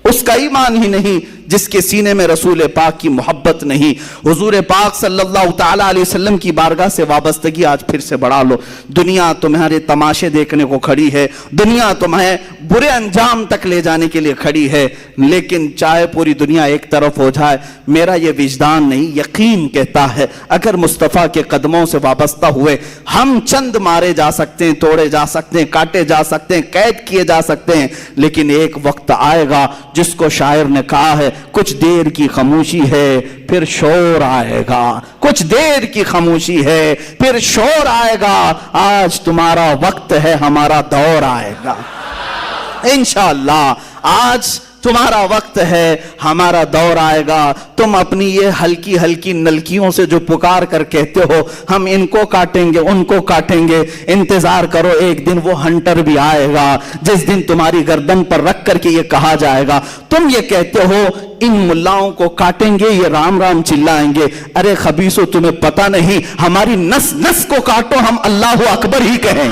اس کا ایمان ہی نہیں جس کے سینے میں رسول پاک کی محبت نہیں. حضور پاک صلی اللہ تعالی علیہ وسلم کی بارگاہ سے وابستگی آج پھر سے بڑھا لو. دنیا تمہارے تماشے دیکھنے کو کھڑی ہے, دنیا تمہیں برے انجام تک لے جانے کے لیے کھڑی ہے, لیکن چاہے پوری دنیا ایک طرف ہو جائے, میرا یہ وجدان نہیں یقین کہتا ہے اگر مصطفیٰ کے قدموں سے وابستہ ہوئے ہم چند مارے جا سکتے ہیں, توڑے جا سکتے ہیں, کاٹے جا سکتے ہیں, قید کیے جا سکتے ہیں, لیکن ایک وقت آئے گا جس کو شاعر نے کہا ہے کچھ دیر کی خاموشی ہے پھر شور آئے گا, کچھ دیر کی خاموشی ہے پھر شور آئے گا. آج تمہارا وقت ہے, ہمارا دور آئے گا انشاءاللہ. آج تمہارا وقت ہے, ہمارا دور آئے گا. تم اپنی یہ ہلکی ہلکی نلکیوں سے جو پکار کر کہتے ہو ہم ان کو کاٹیں گے ان کو کاٹیں گے, انتظار کرو, ایک دن وہ ہنٹر بھی آئے گا جس دن تمہاری گردن پر رکھ کر کے یہ کہا جائے گا تم یہ کہتے ہو ان ملاؤں کو کاٹیں گے, یہ رام رام چلائیں گے. ارے خبیثو, تمہیں پتہ نہیں, ہماری نس نس کو کاٹو, ہم اللہ اکبر ہی کہیں,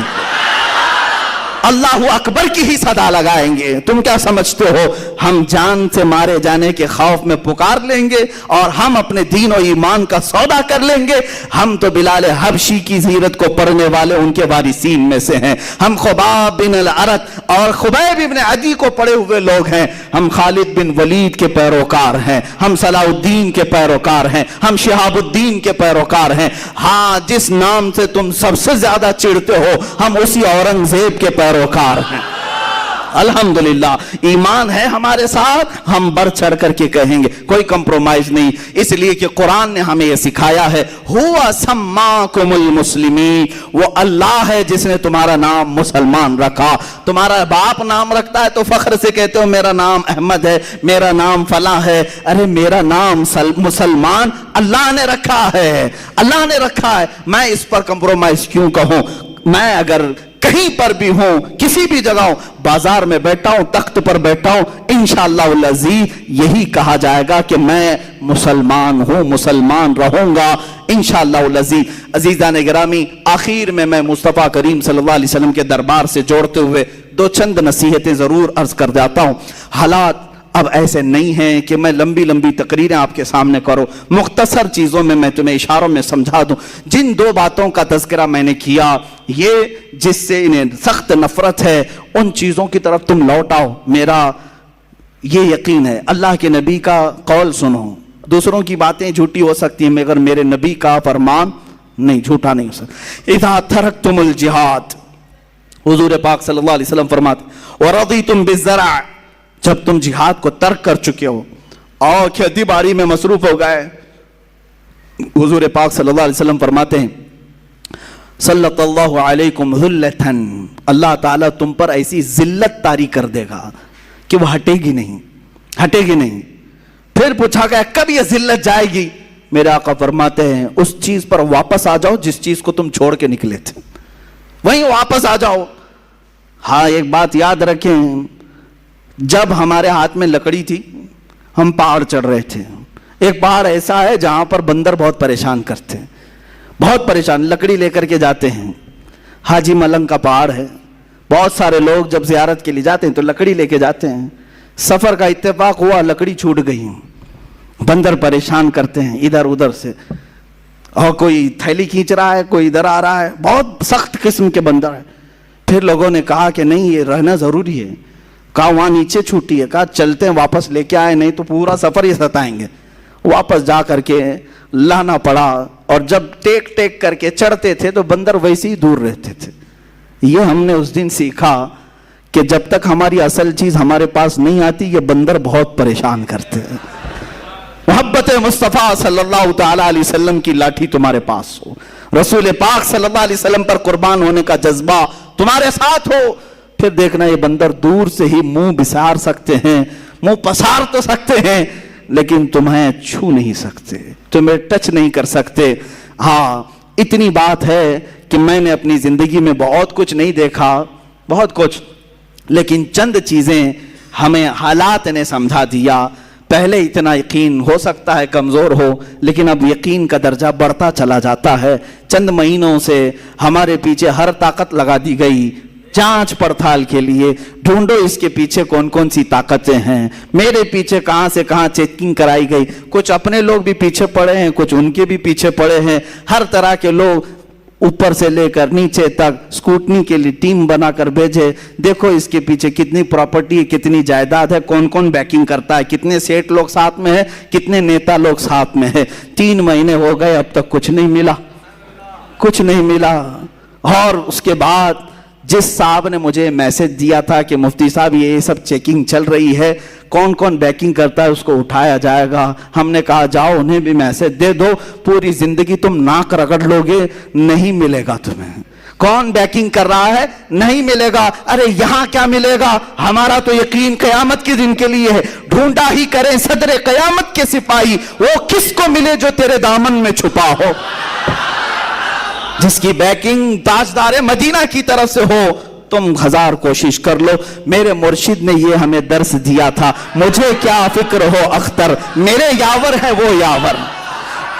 اللہ اکبر کی ہی صدا لگائیں گے. تم کیا سمجھتے ہو ہم جان سے مارے جانے کے خوف میں پکار لیں گے اور ہم اپنے دین و ایمان کا سودا کر لیں گے؟ ہم تو بلال حبشی کی سیرت کو پڑھنے والے ان کے وارثین میں سے ہیں. ہم خباب بن الارت اور خبیب بن عدی کو پڑھے ہوئے لوگ ہیں. ہم خالد بن ولید کے پیروکار ہیں. ہم صلاح الدین کے پیروکار ہیں. ہم شہاب الدین کے پیروکار ہیں. ہاں، جس نام سے تم سب سے زیادہ چڑھتے ہو ہم اسی اورنگزیب کے پیروکار ہیں. الحمدللہ ایمان ہے ہمارے ساتھ، ہم بڑھ چڑھ کر کے کہیں گے، کوئی کمپرومائز نہیں. اس لیے کہ قرآن نے ہمیں یہ سکھایا ہے ہوا سماکم المسلمین، وہ اللہ ہے جس نے تمہارا نام مسلمان رکھا. تمہارا باپ نام رکھتا ہے تو فخر سے کہتے ہو میرا نام احمد ہے، میرا نام فلاں ہے. ارے میرا نام مسلمان اللہ نے رکھا ہے، اللہ نے رکھا ہے. میں اس پر کمپرومائز کیوں کہوں؟ میں اگر کہیں پر بھی ہوں، کسی بھی جگہ ہوں، بازار میں بیٹھا ہوں، تخت پر بیٹھا ہوں، انشاءاللہ العزیز یہی کہا جائے گا کہ میں مسلمان ہوں، مسلمان رہوں گا انشاءاللہ العزیز. عزیزان گرامی، آخر میں مصطفیٰ کریم صلی اللہ علیہ وسلم کے دربار سے جوڑتے ہوئے دو چند نصیحتیں ضرور عرض کر جاتا ہوں. حالات اب ایسے نہیں ہیں کہ میں لمبی لمبی تقریریں آپ کے سامنے کروں. مختصر چیزوں میں تمہیں اشاروں میں سمجھا دوں. جن دو باتوں کا تذکرہ میں نے کیا، یہ جس سے انہیں سخت نفرت ہے، ان چیزوں کی طرف تم لوٹ آؤ. میرا یہ یقین ہے، اللہ کے نبی کا قول سنو. دوسروں کی باتیں جھوٹی ہو سکتی ہیں مگر میرے نبی کا فرمان نہیں، جھوٹا نہیں ہو سکتا. اذا ترکتم الجہاد، حضور پاک صلی اللہ علیہ وسلم فرماتے ورضیتم بالزرع، جب تم جہاد کو ترک کر چکے ہو اور کھیتی باڑی میں مصروف ہو گئے، حضور پاک صلی اللہ علیہ وسلم فرماتے ہیں صلی اللہ علیکم ذلتن، اللہ تعالیٰ تم پر ایسی ذلت طاری کر دے گا کہ وہ ہٹے گی نہیں، ہٹے گی نہیں. پھر پوچھا گیا کب یہ ذلت جائے گی؟ میرے آقا فرماتے ہیں اس چیز پر واپس آ جاؤ جس چیز کو تم چھوڑ کے نکلے تھے، وہیں واپس آ جاؤ. ہاں ایک بات یاد رکھیں، جب ہمارے ہاتھ میں لکڑی تھی ہم پہاڑ چڑھ رہے تھے. ایک پہاڑ ایسا ہے جہاں پر بندر بہت پریشان کرتے ہیں، بہت پریشان، لکڑی لے کر کے جاتے ہیں. حاجی ملنگ کا پہاڑ ہے، بہت سارے لوگ جب زیارت کے لیے جاتے ہیں تو لکڑی لے کے جاتے ہیں. سفر کا اتفاق ہوا، لکڑی چھوٹ گئی، بندر پریشان کرتے ہیں ادھر ادھر سے، اور کوئی تھیلی کھینچ رہا ہے، کوئی ادھر آ رہا ہے، بہت سخت قسم کے بندر ہیں. پھر لوگوں نے کہا کہ نہیں یہ رہنا ضروری ہے. کہا وہاں نیچے چھوٹی ہے، کہا چلتے ہیں واپس لے کے آئے، نہیں تو پورا سفر ہی ستائیں گے. واپس جا کر کے لانا پڑا، اور جب ٹیک ٹیک کر کے چڑھتے تھے تو بندر ویسے ہی دور رہتے تھے. یہ ہم نے اس دن سیکھا کہ جب تک ہماری اصل چیز ہمارے پاس نہیں آتی یہ بندر بہت پریشان کرتے ہیں. محبت مصطفیٰ صلی اللہ تعالی علیہ وسلم کی لاٹھی تمہارے پاس ہو، رسول پاک صلی اللہ علیہ وسلم پر قربان ہونے کا جذبہ تمہارے ساتھ ہو، پھر دیکھنا یہ بندر دور سے ہی منہ بسار سکتے ہیں، منہ پسار تو سکتے ہیں لیکن تمہیں چھو نہیں سکتے، تمہیں ٹچ نہیں کر سکتے. ہاں اتنی بات ہے کہ میں نے اپنی زندگی میں بہت کچھ نہیں دیکھا، بہت کچھ، لیکن چند چیزیں ہمیں حالات نے سمجھا دیا. پہلے اتنا یقین ہو سکتا ہے کمزور ہو، لیکن اب یقین کا درجہ بڑھتا چلا جاتا ہے. چند مہینوں سے ہمارے پیچھے ہر طاقت لگا دی گئی جانچ پڑتال کے لیے. ڈھونڈو اس کے پیچھے کون کون سی طاقتیں ہیں، میرے پیچھے کہاں سے کہاں چیکنگ کرائی گئی. کچھ اپنے لوگ بھی پیچھے پڑے ہیں، کچھ ان کے بھی پیچھے پڑے ہیں. ہر طرح کے لوگ اوپر سے لے کر نیچے تک سکوٹنی کے لیے ٹیم بنا کر بھیجے. دیکھو اس کے پیچھے کتنی پراپرٹی ہے، کتنی جائیداد ہے، کون کون بیکنگ کرتا ہے، کتنے سیٹ لوگ ساتھ میں ہیں، کتنے نیتا لوگ ساتھ میں ہیں. 3 مہینے ہو گئے اب تک کچھ نہیں ملا، کچھ نہیں ملا. اور اس کے بعد جس صاحب نے مجھے میسج دیا تھا کہ مفتی صاحب یہ سب چیکنگ چل رہی ہے، کون کون بیکنگ کرتا ہے اس کو اٹھایا جائے گا، ہم نے کہا جاؤ انہیں بھی میسج دے دو. پوری زندگی تم ناک رگڑ لو گے، نہیں ملے گا تمہیں. کون بیکنگ کر رہا ہے نہیں ملے گا. ارے یہاں کیا ملے گا، ہمارا تو یقین قیامت کے دن کے لیے ہے. ڈھونڈا ہی کریں صدر قیامت کے سپاہی، وہ کس کو ملے جو تیرے دامن میں چھپا ہو. جس کی بیکنگ تاجدار مدینہ کی طرف سے ہو. تم 1000 کوشش کر لو. میرے مرشد نے یہ ہمیں درس دیا تھا، مجھے کیا فکر ہو اختر، میرے یاور ہے وہ یاور.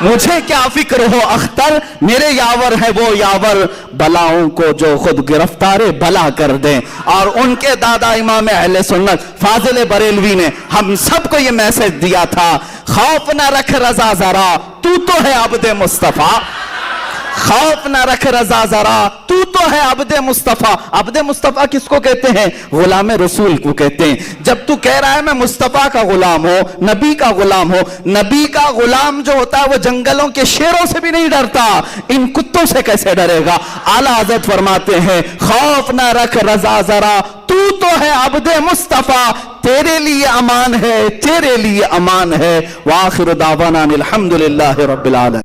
مجھے کیا فکر ہو اختر، میرے یاور ہے وہ یاور، بلاؤں کو جو خود گرفتار بلا کر دیں۔ اور ان کے دادا امام اہل سنت فاضل بریلوی نے ہم سب کو یہ میسج دیا تھا، خوف نہ رکھ رضا ذرا، تو ہے عبد مصطفیٰ۔ خوف نہ رکھ رضا ذرا، تو ہے عبد مصطفیٰ۔ عبد مصطفیٰ کس کو کہتے ہیں؟ غلام رسول کو کہتے ہیں۔ جب تو کہہ رہا ہے میں مصطفیٰ کا غلام ہو، نبی کا غلام ہو، نبی کا غلام جو ہوتا ہے وہ جنگلوں کے شیروں سے بھی نہیں ڈرتا، ان کتوں سے کیسے ڈرے گا؟ اعلیٰ حضرت فرماتے ہیں خوف نہ رکھ رضا ذرا، تو ہے عبد مصطفیٰ، تیرے لیے امان ہے، تیرے لیے امان ہے۔ وآخر دعوانا الحمدللہ رب العالمین۔